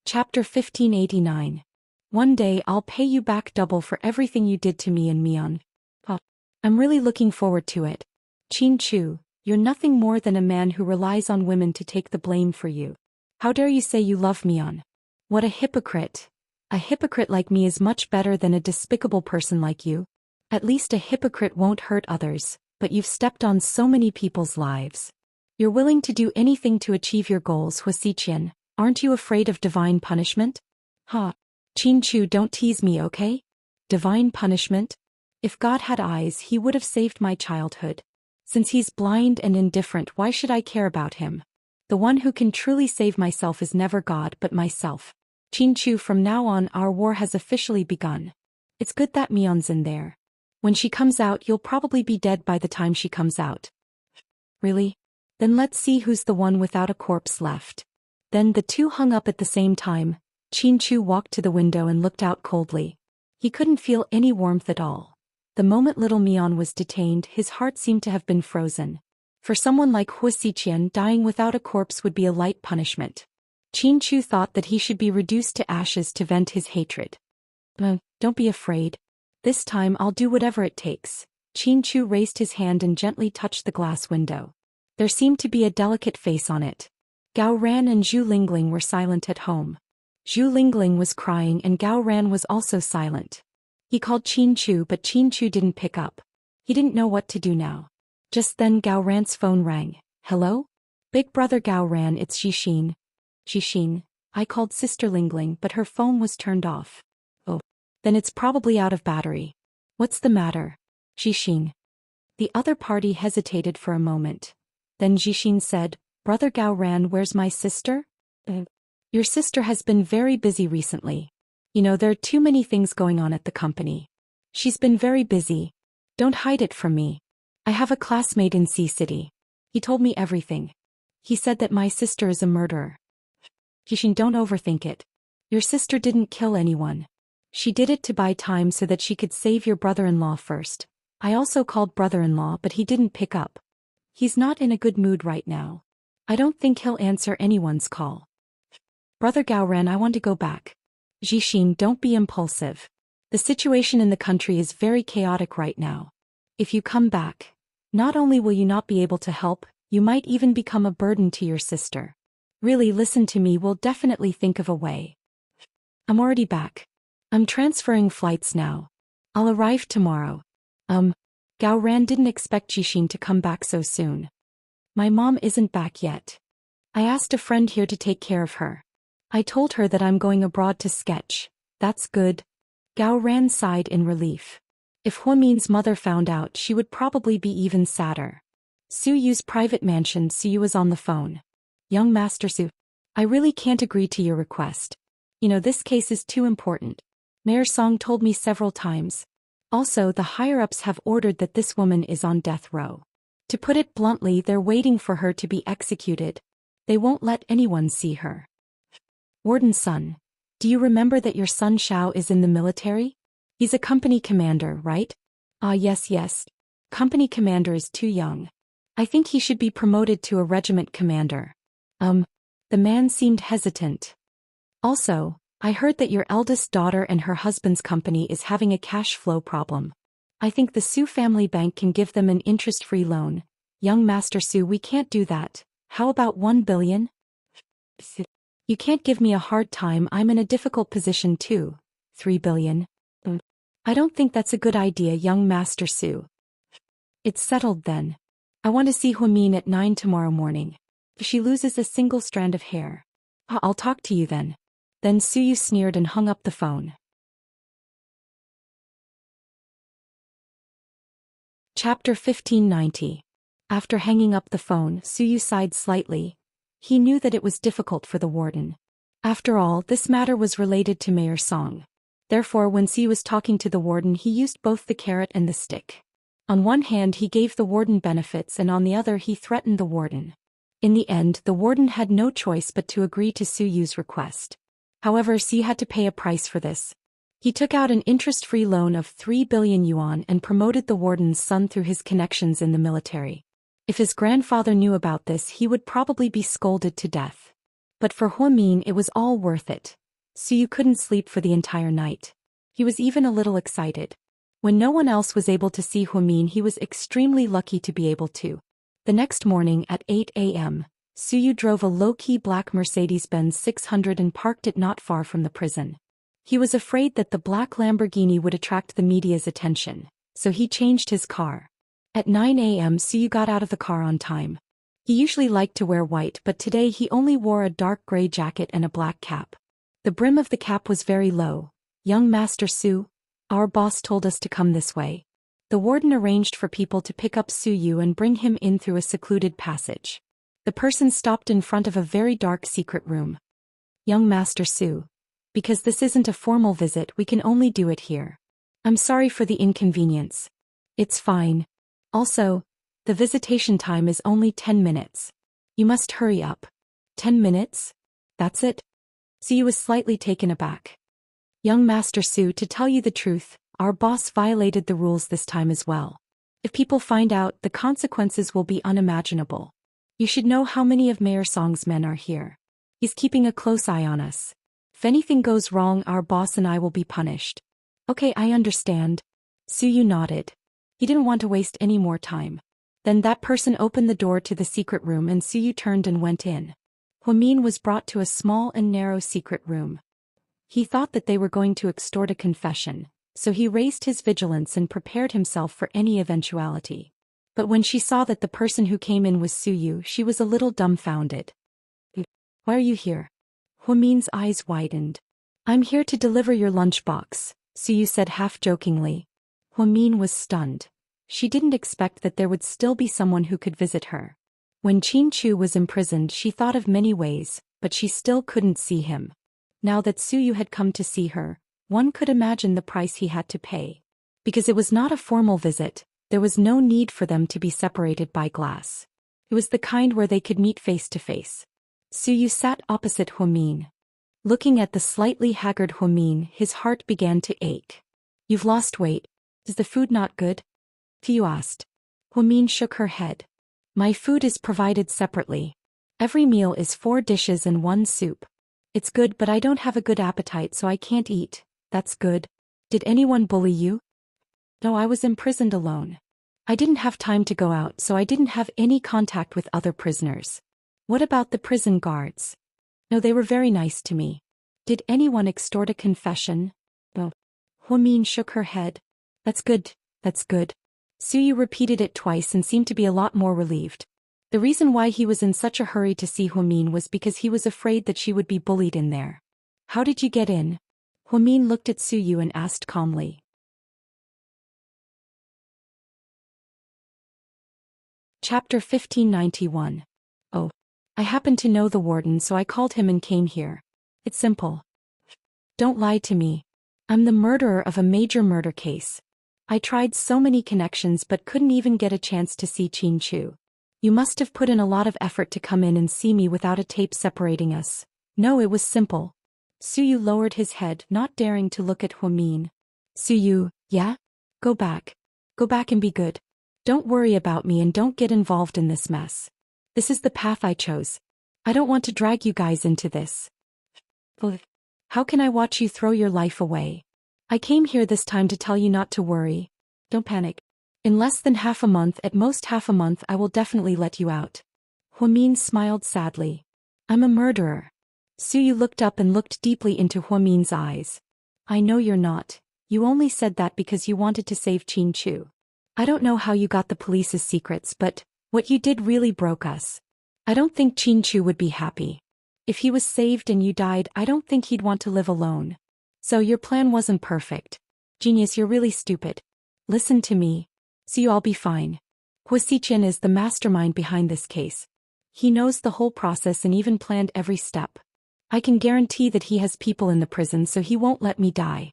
Chapter 1589. One day I'll pay you back double for everything you did to me and Mion. I'm really looking forward to it. Qin Chu, you're nothing more than a man who relies on women to take the blame for you. How dare you say you love Mion? What a hypocrite. A hypocrite like me is much better than a despicable person like you. At least a hypocrite won't hurt others, but you've stepped on so many people's lives. You're willing to do anything to achieve your goals, Hu Xiqian. Aren't you afraid of divine punishment? Qin Chu, don't tease me, okay? Divine punishment? If God had eyes, he would have saved my childhood. Since he's blind and indifferent, why should I care about him? The one who can truly save myself is never God but myself. Qin Chu, from now on our war has officially begun. It's good that Mion's in there. When she comes out, you'll probably be dead by the time she comes out. Really? Then let's see who's the one without a corpse left. Then the two hung up at the same time. Qin Chu walked to the window and looked out coldly. He couldn't feel any warmth at all. The moment little Mion was detained, his heart seemed to have been frozen. For someone like Hu Xiqian, dying without a corpse would be a light punishment. Qin Chu thought that he should be reduced to ashes to vent his hatred. Don't be afraid. This time I'll do whatever it takes. Qin Chu raised his hand and gently touched the glass window. There seemed to be a delicate face on it. Gao Ran and Zhu Lingling were silent at home. Zhu Lingling was crying and Gao Ran was also silent. He called Qin Chu, but Qin Chu didn't pick up. He didn't know what to do now. Just then Gao Ran's phone rang. "Hello? Big brother Gao Ran, it's Xixin." "Xixin." I called Sister Lingling, but her phone was turned off. "Oh. Then it's probably out of battery." "What's the matter?" "Xixin." The other party hesitated for a moment. Then Xixin said, "Brother Gao Ran, where's my sister?" "Your sister has been very busy recently. You know, there are too many things going on at the company. She's been very busy. Don't hide it from me. I have a classmate in C City. He told me everything. He said that my sister is a murderer." "Xixin, don't overthink it. Your sister didn't kill anyone. She did it to buy time so that she could save your brother-in-law first. I also called brother-in-law, but he didn't pick up. He's not in a good mood right now. I don't think he'll answer anyone's call. Brother Gao Ran, I want to go back." "Xixin, don't be impulsive. The situation in the country is very chaotic right now. If you come back, not only will you not be able to help, you might even become a burden to your sister. Really, listen to me, we'll definitely think of a way." "I'm already back. I'm transferring flights now. I'll arrive tomorrow." Gao Ran didn't expect Xixin to come back so soon. "My mom isn't back yet. I asked a friend here to take care of her. I told her that I'm going abroad to sketch." "That's good." Gao Ran sighed in relief. If Huamin's mother found out, she would probably be even sadder. Su Yu's private mansion. Su Yu was on the phone. "Young Master Su, I really can't agree to your request. This case is too important. Mayor Song told me several times. Also, the higher-ups have ordered that this woman is on death row. To put it bluntly, they're waiting for her to be executed. They won't let anyone see her. Warden's son. Do you remember that your son Xiao is in the military? He's a company commander, right? Ah, yes. Company commander is too young. I think he should be promoted to a regiment commander. The man seemed hesitant. Also, I heard that your eldest daughter and her husband's company is having a cash flow problem. I think the Su family bank can give them an interest-free loan. Young Master Su, we can't do that. How about 1 billion? You can't give me a hard time, I'm in a difficult position too. 3 billion? I don't think that's a good idea, young Master Su. It's settled then. I want to see Huamin at 9 tomorrow morning. If she loses a single strand of hair. I'll talk to you then. Then Suyu sneered and hung up the phone. Chapter 1590. After hanging up the phone, Suyu sighed slightly. He knew that it was difficult for the warden. After all, this matter was related to Mayor Song. Therefore, when Suyu was talking to the warden, he used both the carrot and the stick. On one hand, he gave the warden benefits, and on the other, he threatened the warden. In the end, the warden had no choice but to agree to Suyu's request. However, Suyu had to pay a price for this. He took out an interest-free loan of 3 billion yuan and promoted the warden's son through his connections in the military. If his grandfather knew about this, he would probably be scolded to death. But for Huamin, it was all worth it. Suyu couldn't sleep for the entire night. He was even a little excited. When no one else was able to see Huamin, he was extremely lucky to be able to. The next morning at 8 a.m., Suyu drove a low-key black Mercedes-Benz 600 and parked it not far from the prison. He was afraid that the black Lamborghini would attract the media's attention, so he changed his car. At 9 a.m. Suyu got out of the car on time. He usually liked to wear white, but today he only wore a dark gray jacket and a black cap. The brim of the cap was very low. Young Master Su, our boss told us to come this way. The warden arranged for people to pick up Suyu and bring him in through a secluded passage. The person stopped in front of a very dark secret room. Young Master Su, because this isn't a formal visit, we can only do it here. I'm sorry for the inconvenience. It's fine. Also, the visitation time is only 10 minutes. You must hurry up. 10 minutes? That's it? Suyu was slightly taken aback. Young Master Su, to tell you the truth, our boss violated the rules this time as well. If people find out, the consequences will be unimaginable. You should know how many of Mayor Song's men are here. He's keeping a close eye on us. If anything goes wrong, our boss and I will be punished. Okay, I understand. Suyu nodded. He didn't want to waste any more time. Then that person opened the door to the secret room and Suyu turned and went in. Huamin was brought to a small and narrow secret room. He thought that they were going to extort a confession, so he raised his vigilance and prepared himself for any eventuality. But when she saw that the person who came in was Suyu, she was a little dumbfounded. Why are you here? Huamin's eyes widened. I'm here to deliver your lunchbox, Suyu said half-jokingly. Huamin was stunned. She didn't expect that there would still be someone who could visit her. When Qin Chu was imprisoned, she thought of many ways, but she still couldn't see him. Now that Suyu had come to see her, one could imagine the price he had to pay. Because it was not a formal visit, there was no need for them to be separated by glass. It was the kind where they could meet face to face. Suyu sat opposite Huamin. Looking at the slightly haggard Huamin, his heart began to ache. You've lost weight. Is the food not good? Suyu asked. Huamin shook her head. My food is provided separately. Every meal is 4 dishes and 1 soup. It's good, but I don't have a good appetite, so I can't eat. That's good. Did anyone bully you? No, I was imprisoned alone. I didn't have time to go out, so I didn't have any contact with other prisoners. What about the prison guards? No, they were very nice to me. Did anyone extort a confession? No. Huamin shook her head. That's good, that's good. Suyu repeated it twice and seemed to be a lot more relieved. The reason why he was in such a hurry to see Huamin was because he was afraid that she would be bullied in there. How did you get in? Huamin looked at Suyu and asked calmly. Chapter 1591. Oh. I happened to know the warden, so I called him and came here. It's simple. Don't lie to me. I'm the murderer of a major murder case. I tried so many connections but couldn't even get a chance to see Chin Chu. You must have put in a lot of effort to come in and see me without a tape separating us. No, it was simple. Suyu lowered his head, not daring to look at Huamin. Suyu, yeah? Go back. Go back and be good. Don't worry about me and don't get involved in this mess. This is the path I chose. I don't want to drag you guys into this. How can I watch you throw your life away? I came here this time to tell you not to worry. Don't panic. In less than half a month, at most half a month, I will definitely let you out. Huamin smiled sadly. I'm a murderer. Suyu looked up and looked deeply into Huamin's eyes. I know you're not. You only said that because you wanted to save Chin Chu. I don't know how you got the police's secrets, but what you did really broke us. I don't think Chin Chu would be happy. If he was saved and you died, I don't think he'd want to live alone. So your plan wasn't perfect. Genius, you're really stupid. Listen to me. So I'll be fine. Hua Xiqian is the mastermind behind this case. He knows the whole process and even planned every step. I can guarantee that he has people in the prison so he won't let me die.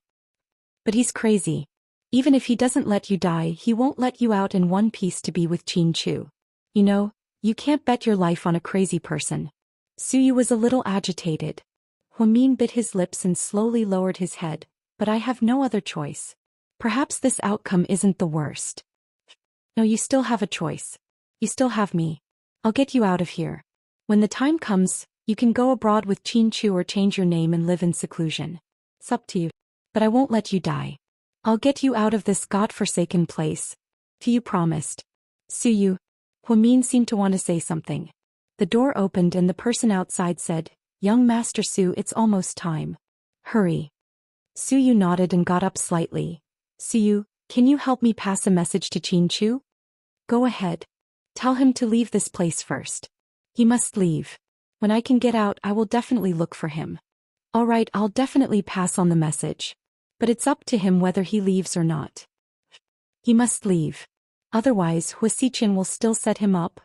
But he's crazy. Even if he doesn't let you die, he won't let you out in one piece to be with Chin Chu. You know, you can't bet your life on a crazy person. Suyu was a little agitated. Huamin bit his lips and slowly lowered his head, but I have no other choice. Perhaps this outcome isn't the worst. No, you still have a choice. You still have me. I'll get you out of here. When the time comes, you can go abroad with Chin Chu or change your name and live in seclusion. It's up to you. But I won't let you die. I'll get you out of this godforsaken place. You promised. Suyu. Huamin seemed to want to say something. The door opened and the person outside said, Young Master Su, it's almost time. Hurry. Suyu nodded and got up slightly. Suyu, can you help me pass a message to Chin Chu? Go ahead. Tell him to leave this place first. He must leave. When I can get out, I will definitely look for him. All right, I'll definitely pass on the message. But it's up to him whether he leaves or not. He must leave. Otherwise, Hua Xiqian will still set him up.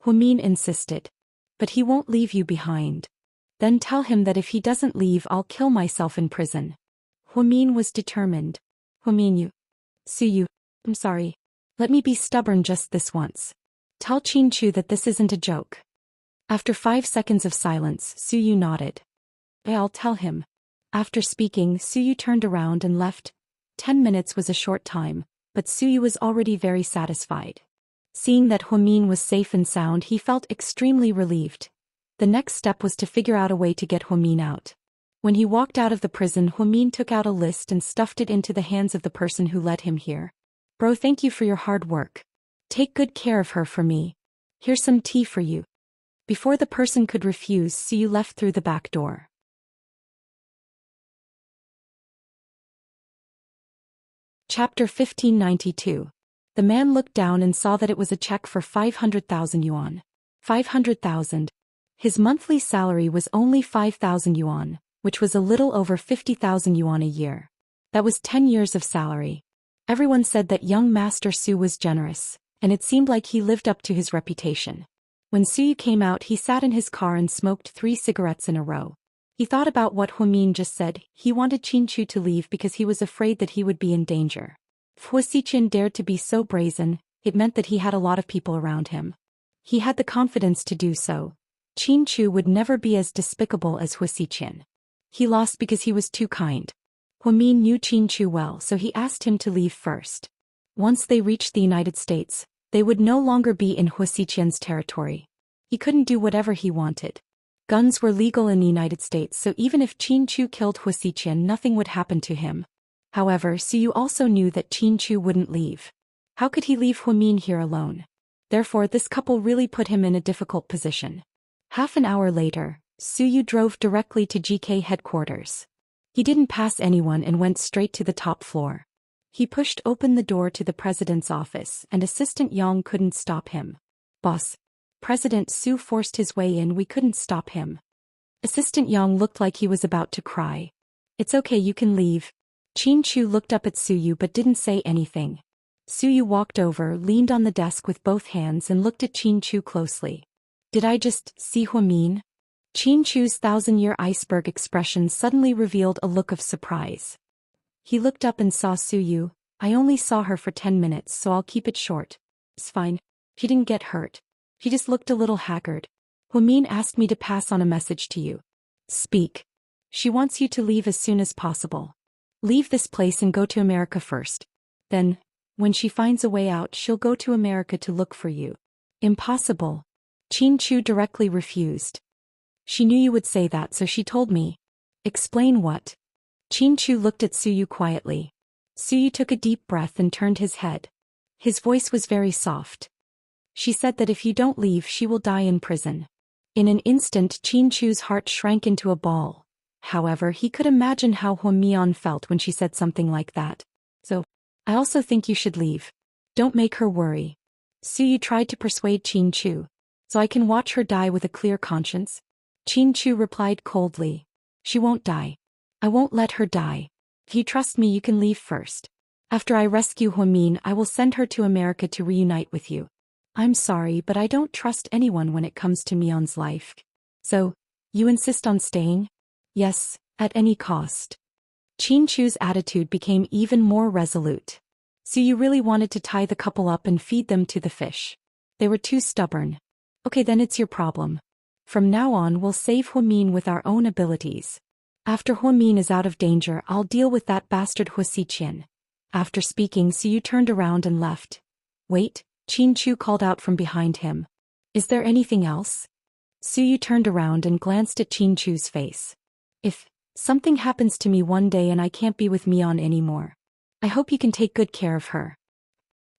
Huamin insisted. But he won't leave you behind. Then tell him that if he doesn't leave, I'll kill myself in prison. Huamin was determined. Huamin, Suyu, I'm sorry. Let me be stubborn just this once. Tell Chin Chu that this isn't a joke. After 5 seconds of silence, Suyu nodded. I'll tell him. After speaking, Suyu turned around and left. 10 minutes was a short time, but Suyu was already very satisfied. Seeing that Huamin was safe and sound, he felt extremely relieved. The next step was to figure out a way to get Huamin out. When he walked out of the prison, Huamin took out a list and stuffed it into the hands of the person who led him here. Bro, thank you for your hard work. Take good care of her for me. Here's some tea for you. Before the person could refuse, Suyu left through the back door. Chapter 1592. The man looked down and saw that it was a check for 500,000 yuan. 500,000. His monthly salary was only 5,000 yuan, which was a little over 50,000 yuan a year. That was 10 years of salary. Everyone said that young Master Su was generous, and it seemed like he lived up to his reputation. When Suyu came out, he sat in his car and smoked 3 cigarettes in a row. He thought about what Huamin just said. He wanted Chin Chu to leave because he was afraid that he would be in danger. If Hua Xiqian dared to be so brazen, it meant that he had a lot of people around him. He had the confidence to do so. Chin Chu would never be as despicable as Hua Xiqian. He lost because he was too kind. Huamin knew Chin Chu well, so he asked him to leave first. Once they reached the United States, they would no longer be in Hua Xiqian's territory. He couldn't do whatever he wanted. Guns were legal in the United States, so even if Chin Chu killed Hua Xiqian, nothing would happen to him. However, Suyu also knew that Chin Chu wouldn't leave. How could he leave Huamin here alone? Therefore, this couple really put him in a difficult position. Half an hour later, Suyu drove directly to GK headquarters. He didn't pass anyone and went straight to the top floor. He pushed open the door to the president's office, and Assistant Yang couldn't stop him. Boss. President Su forced his way in. We couldn't stop him. Assistant Yang looked like he was about to cry. It's okay, you can leave. Chin Chu looked up at Suyu but didn't say anything. Suyu walked over, leaned on the desk with both hands and looked at Chin Chu closely. Did I just see Huamin? Qin Chu's thousand-year iceberg expression suddenly revealed a look of surprise. He looked up and saw Suyu. I only saw her for 10 minutes, so I'll keep it short. It's fine. He didn't get hurt. He just looked a little haggard. Huamin asked me to pass on a message to you. Speak. She wants you to leave as soon as possible. Leave this place and go to America first. Then, when she finds a way out, she'll go to America to look for you. Impossible. Qin Chu directly refused. She knew you would say that, so she told me. Explain what? Qin Chu looked at Suyu quietly. Suyu took a deep breath and turned his head. His voice was very soft. She said that if you don't leave, she will die in prison. In an instant, Qin Chu's heart shrank into a ball. However, he could imagine how Huamian felt when she said something like that. So, I also think you should leave. Don't make her worry. Suyu tried to persuade Qin Chu. So I can watch her die with a clear conscience? Qin Chu replied coldly. She won't die. I won't let her die. If you trust me, you can leave first. After I rescue Huamin, I will send her to America to reunite with you. I'm sorry, but I don't trust anyone when it comes to Mion's life. So, you insist on staying? Yes, at any cost. Qin Chu's attitude became even more resolute. So you really wanted to tie the couple up and feed them to the fish. They were too stubborn. Okay, then it's your problem. From now on, we'll save Huamin with our own abilities. After Huamin is out of danger, I'll deal with that bastard Huasiqian. After speaking, Suyu turned around and left. Wait, Qin Chu called out from behind him. Is there anything else? Suyu turned around and glanced at Qin Chu's face. If something happens to me one day and I can't be with Mion anymore, I hope you can take good care of her.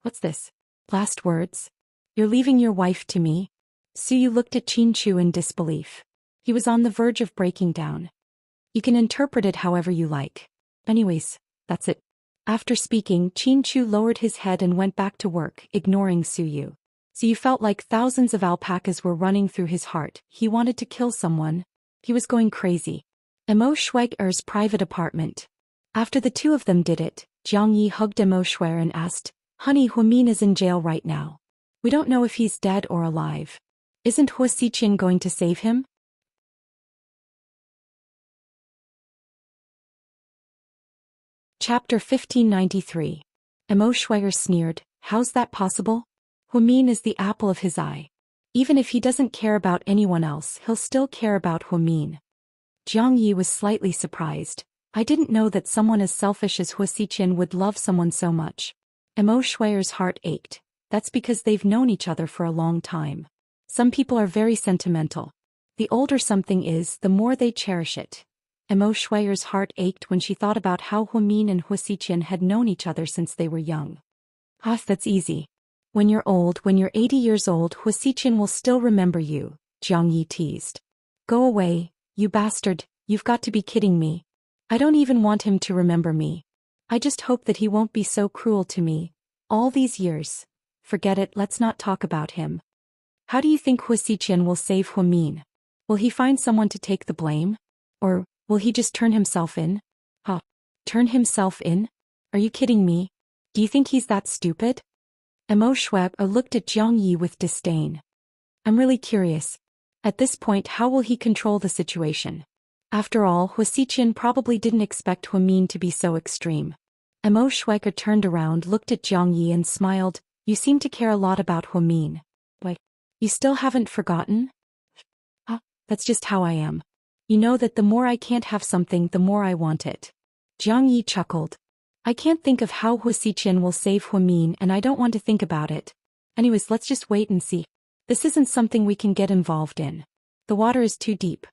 What's this? Last words? You're leaving your wife to me? Suyu looked at Qin Chu in disbelief. He was on the verge of breaking down. You can interpret it however you like. Anyways, that's it. After speaking, Qin Chu lowered his head and went back to work, ignoring Suyu. Suyu felt like thousands of alpacas were running through his heart. He wanted to kill someone. He was going crazy. Emo Schweger's private apartment. After the two of them did it, Jiang Yi hugged Emo Schwer and asked, Honey, Huamin is in jail right now. We don't know if he's dead or alive. Isn't Huasiqian going to save him? Chapter 1593. Emo Schweger sneered, How's that possible? Huamin is the apple of his eye. Even if he doesn't care about anyone else, he'll still care about Huamin. Jiang Yi was slightly surprised. I didn't know that someone as selfish as Huasiqian would love someone so much. Emo Schweger's heart ached. That's because they've known each other for a long time. Some people are very sentimental. The older something is, the more they cherish it. Emo Schweger's heart ached when she thought about how Huamin and Huasiqian had known each other since they were young. That's easy. When you're old, when you're 80 years old, Huasiqian will still remember you, Jiang Yi teased. Go away, you bastard, you've got to be kidding me. I don't even want him to remember me. I just hope that he won't be so cruel to me. All these years. Forget it, let's not talk about him. How do you think Huasiqian will save Huamin? Will he find someone to take the blame? Or will he just turn himself in? Turn himself in? Are you kidding me? Do you think he's that stupid? Emo Schweber looked at Jiang Yi with disdain. I'm really curious. At this point, how will he control the situation? After all, Huasiqian probably didn't expect Huamin to be so extreme. Emo Schweber turned around, looked at Jiang Yi and smiled. You seem to care a lot about Huamin. Why? You still haven't forgotten? That's just how I am. You know that the more I can't have something, the more I want it. Jiang Yi chuckled. I can't think of how Huasiqian will save Huamin and I don't want to think about it. Anyways, let's just wait and see. This isn't something we can get involved in. The water is too deep.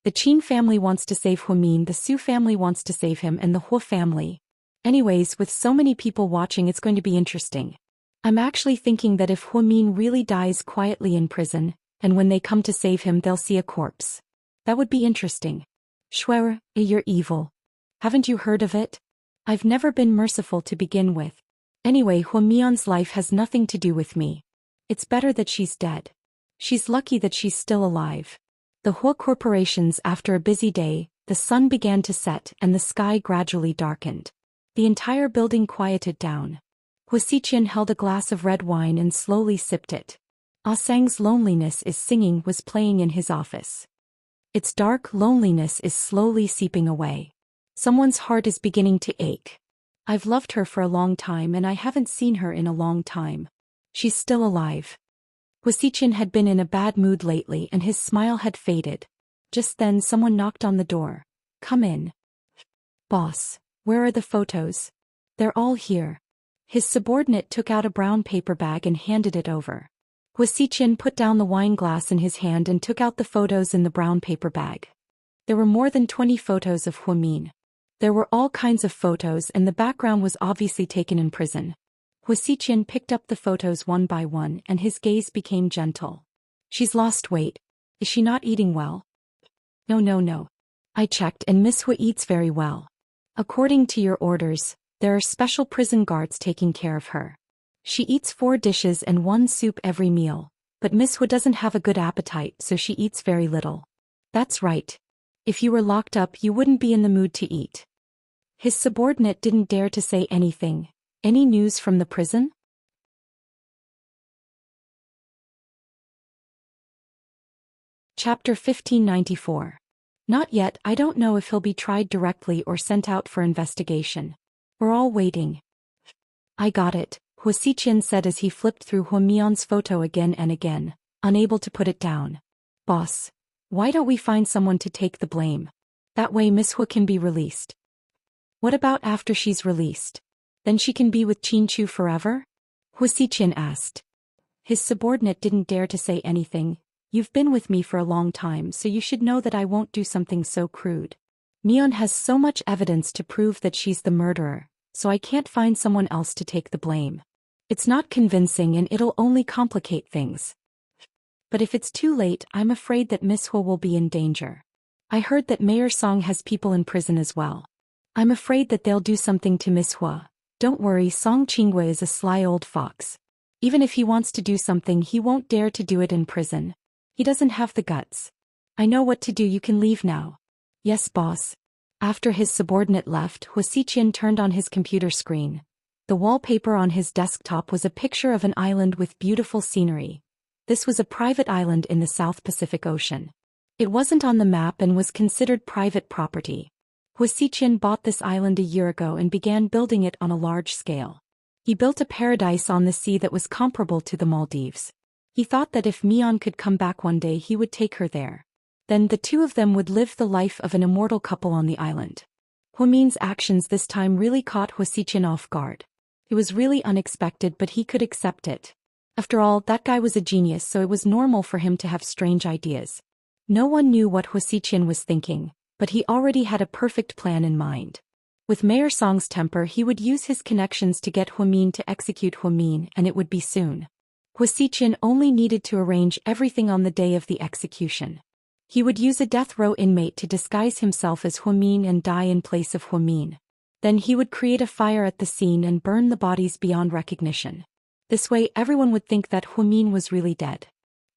The Qin family wants to save Huamin, the Su family wants to save him, and the Hua family. Anyways, with so many people watching, it's going to be interesting. I'm actually thinking that if Huamin really dies quietly in prison, and when they come to save him they'll see a corpse. That would be interesting. Schwerer, you're evil. Haven't you heard of it? I've never been merciful to begin with. Anyway, Huamian's life has nothing to do with me. It's better that she's dead. She's lucky that she's still alive. The Hua corporations. After a busy day, the sun began to set and the sky gradually darkened. The entire building quieted down. Huasiqian held a glass of red wine and slowly sipped it. Ah Sang's Loneliness is Singing was playing in his office. Its dark loneliness is slowly seeping away. Someone's heart is beginning to ache. I've loved her for a long time and I haven't seen her in a long time. She's still alive. Hwasichin had been in a bad mood lately and his smile had faded. Just then someone knocked on the door. Come in. Boss, where are the photos? They're all here. His subordinate took out a brown paper bag and handed it over. Hwasichin put down the wine glass in his hand and took out the photos in the brown paper bag. There were more than 20 photos of Hwamin. There were all kinds of photos and the background was obviously taken in prison. Hwasichin picked up the photos one by one and his gaze became gentle. She's lost weight. Is she not eating well? No. I checked and Miss Hwa eats very well. According to your orders, there are special prison guards taking care of her. She eats 4 dishes and 1 soup every meal, but Miss Hwa doesn't have a good appetite so she eats very little. That's right. If you were locked up you wouldn't be in the mood to eat. His subordinate didn't dare to say anything. Any news from the prison? Chapter 1594. Not yet. I don't know if he'll be tried directly or sent out for investigation. We're all waiting. I got it, Hwasichin said as he flipped through Hwamion's photo again and again, unable to put it down. Boss, why don't we find someone to take the blame? That way Miss Hwa can be released. What about after she's released? Then she can be with Chinchu forever? Hwasichin asked. His subordinate didn't dare to say anything. You've been with me for a long time so you should know that I won't do something so crude. Mion has so much evidence to prove that she's the murderer, so I can't find someone else to take the blame. It's not convincing and it'll only complicate things. But if it's too late, I'm afraid that Miss Hwa will be in danger. I heard that Mayor Song has people in prison as well. I'm afraid that they'll do something to Miss Hwa. Don't worry, Song Chingwa is a sly old fox. Even if he wants to do something he won't dare to do it in prison. He doesn't have the guts. I know what to do, you can leave now. Yes, boss. After his subordinate left, Hwasichin turned on his computer screen. The wallpaper on his desktop was a picture of an island with beautiful scenery. This was a private island in the South Pacific Ocean. It wasn't on the map and was considered private property. Hwasichin bought this island a year ago and began building it on a large scale. He built a paradise on the sea that was comparable to the Maldives. He thought that if Mion could come back one day he would take her there. Then the two of them would live the life of an immortal couple on the island. Hwamin's actions this time really caught Hwasichin off guard. It was really unexpected but he could accept it. After all, that guy was a genius so it was normal for him to have strange ideas. No one knew what Hwasichin was thinking, but he already had a perfect plan in mind. With Mayor Song's temper he would use his connections to get Hwamin to execute Hwamin and it would be soon. Hwasichin only needed to arrange everything on the day of the execution. He would use a death row inmate to disguise himself as Hwamin and die in place of Hwamin. Then he would create a fire at the scene and burn the bodies beyond recognition. This way everyone would think that Hwamin was really dead.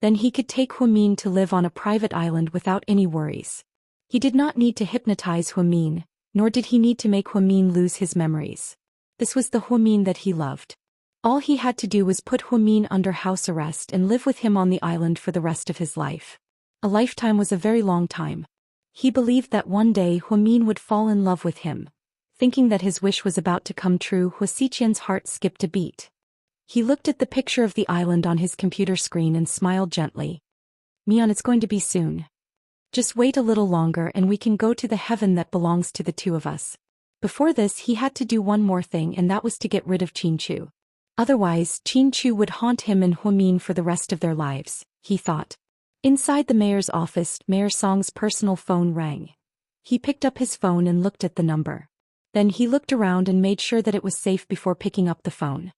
Then he could take Hwamin to live on a private island without any worries. He did not need to hypnotize Hwamin, nor did he need to make Hwamin lose his memories. This was the Hwamin that he loved. All he had to do was put Hwamin under house arrest and live with him on the island for the rest of his life. A lifetime was a very long time. He believed that one day Hwamin would fall in love with him. Thinking that his wish was about to come true, Hwasichin's heart skipped a beat. He looked at the picture of the island on his computer screen and smiled gently. Mion, it's going to be soon. Just wait a little longer and we can go to the heaven that belongs to the two of us. Before this he had to do one more thing and that was to get rid of Chinchu. Otherwise, Chinchu would haunt him and Hwamin for the rest of their lives, he thought. Inside the mayor's office, Mayor Song's personal phone rang. He picked up his phone and looked at the number. Then he looked around and made sure that it was safe before picking up the phone.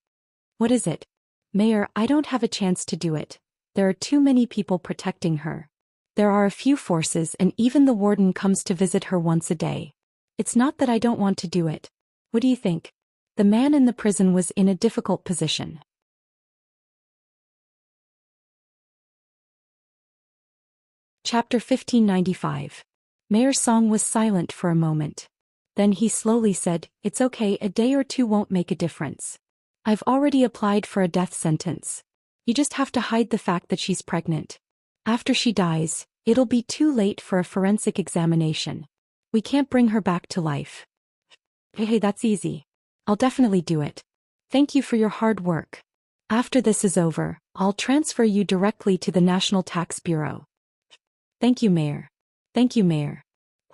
What is it? Mayor, I don't have a chance to do it. There are too many people protecting her. There are a few forces and even the warden comes to visit her once a day. It's not that I don't want to do it. What do you think? The man in the prison was in a difficult position. Chapter 1595. Mayor Song was silent for a moment. Then he slowly said, "It's okay, a day or two won't make a difference. I've already applied for a death sentence. You just have to hide the fact that she's pregnant. After she dies, It'll be too late for a forensic examination. We can't bring her back to life. Hey, that's easy. I'll definitely do it. Thank you for your hard work. After this is over, I'll transfer you directly to the National Tax Bureau. Thank you, Mayor. Thank you, Mayor.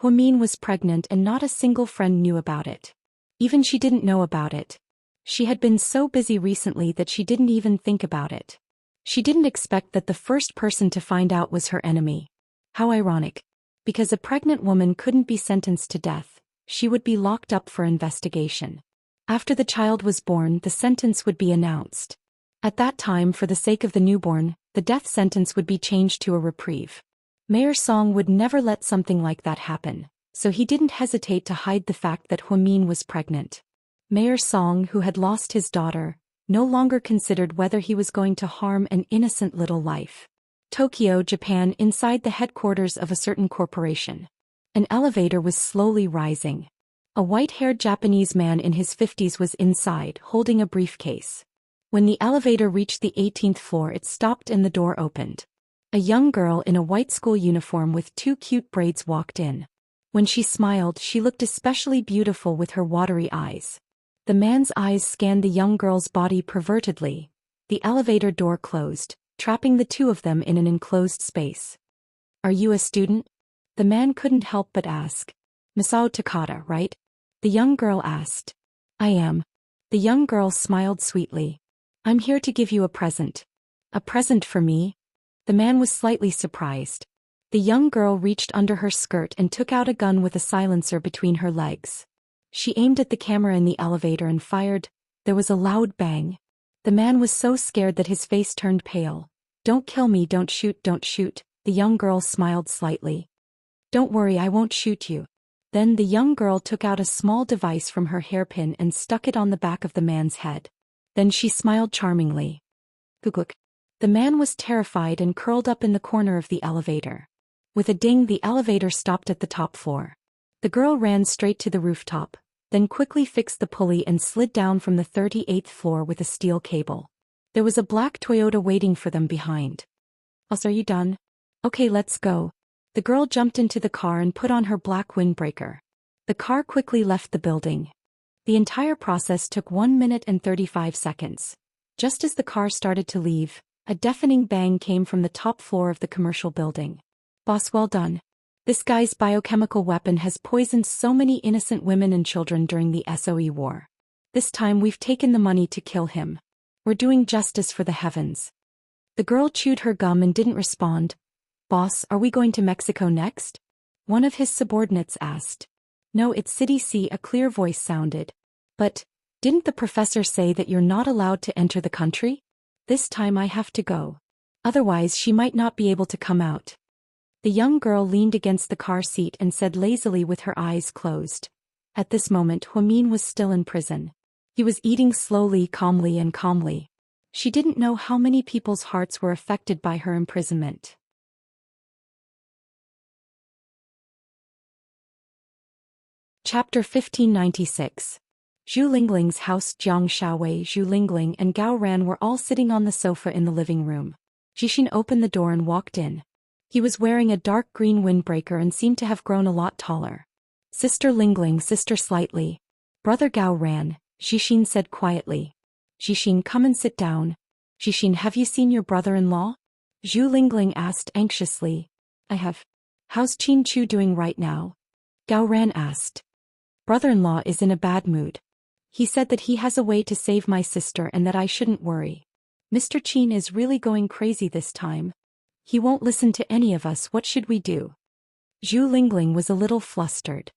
Huamin was pregnant and not a single friend knew about it. Even she didn't know about it. She had been so busy recently that she didn't even think about it. She didn't expect that the first person to find out was her enemy. How ironic. Because a pregnant woman couldn't be sentenced to death, she would be locked up for investigation. After the child was born, the sentence would be announced. At that time, for the sake of the newborn, the death sentence would be changed to a reprieve. Mayor Song would never let something like that happen, so he didn't hesitate to hide the fact that Huamin was pregnant. Mayor Song, who had lost his daughter, no longer considered whether he was going to harm an innocent little life. Tokyo, Japan, inside the headquarters of a certain corporation. An elevator was slowly rising. A white-haired Japanese man in his 50s was inside, holding a briefcase. When the elevator reached the 18th floor, it stopped and the door opened. A young girl in a white school uniform with two cute braids walked in. When she smiled, she looked especially beautiful with her watery eyes. The man's eyes scanned the young girl's body pervertedly. The elevator door closed, trapping the two of them in an enclosed space. Are you a student? The man couldn't help but ask. Masao Takata, right? The young girl asked. I am. The young girl smiled sweetly. I'm here to give you a present. A present for me? The man was slightly surprised. The young girl reached under her skirt and took out a gun with a silencer between her legs. She aimed at the camera in the elevator and fired. There was a loud bang. The man was so scared that his face turned pale. Don't kill me, don't shoot, don't shoot. The young girl smiled slightly. Don't worry, I won't shoot you. Then the young girl took out a small device from her hairpin and stuck it on the back of the man's head. Then she smiled charmingly. Kukuk. The man was terrified and curled up in the corner of the elevator. With a ding, the elevator stopped at the top floor. The girl ran straight to the rooftop, then quickly fixed the pulley and slid down from the 38th floor with a steel cable. There was a black Toyota waiting for them behind. Are you done? Okay, let's go. The girl jumped into the car and put on her black windbreaker. The car quickly left the building. The entire process took 1 minute and 35 seconds. Just as the car started to leave, a deafening bang came from the top floor of the commercial building. Boss, well done. This guy's biochemical weapon has poisoned so many innocent women and children during the SOE war. This time we've taken the money to kill him. We're doing justice for the heavens. The girl chewed her gum and didn't respond. Boss, are we going to Mexico next? One of his subordinates asked. No, it's City C, a clear voice sounded. But, didn't the professor say that you're not allowed to enter the country? This time I have to go. Otherwise she might not be able to come out. The young girl leaned against the car seat and said lazily with her eyes closed. At this moment Huamin was still in prison. He was eating slowly, calmly. She didn't know how many people's hearts were affected by her imprisonment. Chapter 1596. Zhu Lingling's house. Jiang Xiaowei, Zhu Lingling and Gao Ran were all sitting on the sofa in the living room. Jixin opened the door and walked in. He was wearing a dark green windbreaker and seemed to have grown a lot taller. Sister Lingling, sister slightly. Brother Gao Ran, Jixin said quietly. Jixin, come and sit down. Jixin, have you seen your brother-in-law? Zhu Lingling asked anxiously. I have. How's Qin Chu doing right now? Gao Ran asked. Brother-in-law is in a bad mood. He said that he has a way to save my sister and that I shouldn't worry. Mr. Qin is really going crazy this time. He won't listen to any of us. What should we do? Zhu Lingling was a little flustered.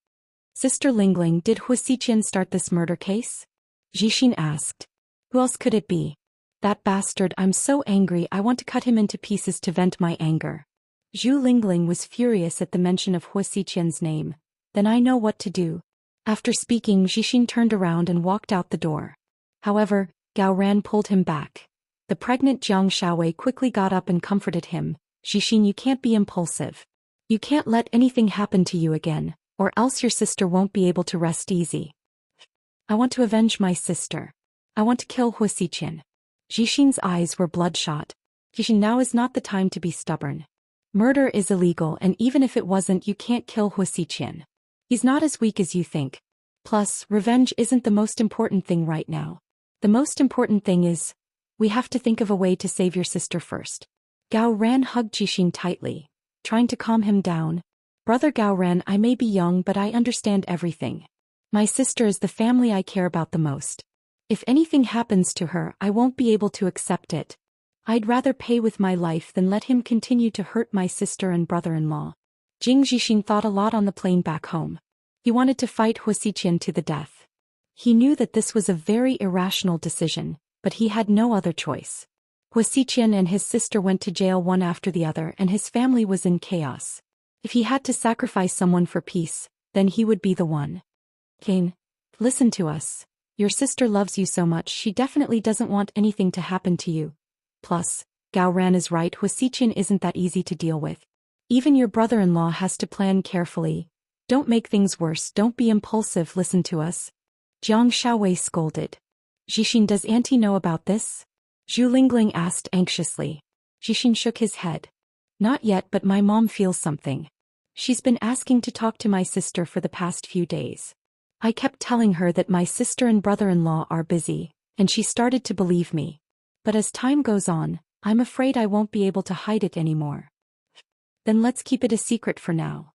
Sister Lingling, did Hu Xiqian start this murder case? Jixin asked. Who else could it be? That bastard, I'm so angry I want to cut him into pieces to vent my anger. Zhu Lingling was furious at the mention of Hu Xiqian's name. Then I know what to do. After speaking, Jixin turned around and walked out the door. However, Gao Ran pulled him back. The pregnant Jiang Xiaowei quickly got up and comforted him. Jixin, you can't be impulsive. You can't let anything happen to you again, or else your sister won't be able to rest easy. I want to avenge my sister. I want to kill Hu Xiqian. Jixin's eyes were bloodshot. Jixin, now is not the time to be stubborn. Murder is illegal, and even if it wasn't, you can't kill Hua Xiqian. He's not as weak as you think. Plus, revenge isn't the most important thing right now. The most important thing is, we have to think of a way to save your sister first. Gao Ran hugged Jixin tightly, trying to calm him down. Brother Gao Ran, I may be young, but I understand everything. My sister is the family I care about the most. If anything happens to her, I won't be able to accept it. I'd rather pay with my life than let him continue to hurt my sister and brother-in-law. Jing Jixin thought a lot on the plane back home. He wanted to fight Hua Xiqian to the death. He knew that this was a very irrational decision, but he had no other choice. Hua Xiqian and his sister went to jail one after the other, and his family was in chaos. If he had to sacrifice someone for peace, then he would be the one. Kane, listen to us. Your sister loves you so much, she definitely doesn't want anything to happen to you. Plus, Gao Ran is right, Hua Xiqian isn't that easy to deal with. Even your brother-in-law has to plan carefully. Don't make things worse, don't be impulsive, listen to us. Jiang Xiaowei scolded. Jixin, does auntie know about this? Zhu Lingling asked anxiously. Jixin shook his head. Not yet, but my mom feels something. She's been asking to talk to my sister for the past few days. I kept telling her that my sister and brother-in-law are busy, and she started to believe me. But as time goes on, I'm afraid I won't be able to hide it anymore. Then let's keep it a secret for now.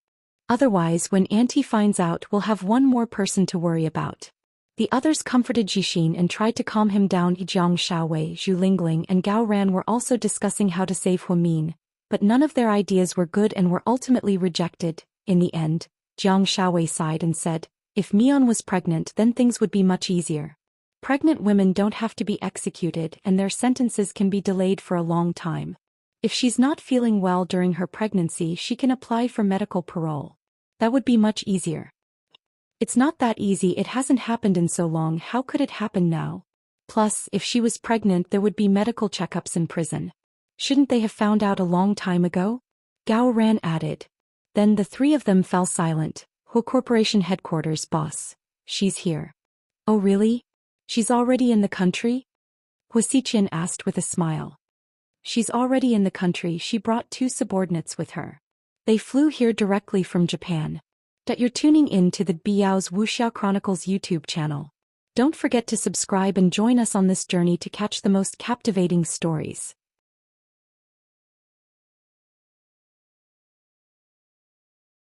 Otherwise, when auntie finds out, we'll have one more person to worry about. The others comforted Jixin and tried to calm him down. Jiang Xiaowei, Zhu Lingling, and Gao Ran were also discussing how to save Hua Min, but none of their ideas were good and were ultimately rejected. In the end, Jiang Xiaowei sighed and said, if Mian was pregnant, then things would be much easier. Pregnant women don't have to be executed, and their sentences can be delayed for a long time. If she's not feeling well during her pregnancy, she can apply for medical parole. That would be much easier. It's not that easy, it hasn't happened in so long, how could it happen now? Plus, if she was pregnant, there would be medical checkups in prison. Shouldn't they have found out a long time ago? Gao Ran added. Then the three of them fell silent. Hua Corporation headquarters boss. She's here. Oh really? She's already in the country? Hua Xiqian asked with a smile. She's already in the country, she brought 2 subordinates with her. They flew here directly from Japan. You're tuning in to the Biao's Wuxiao Chronicles YouTube channel. Don't forget to subscribe and join us on this journey to catch the most captivating stories.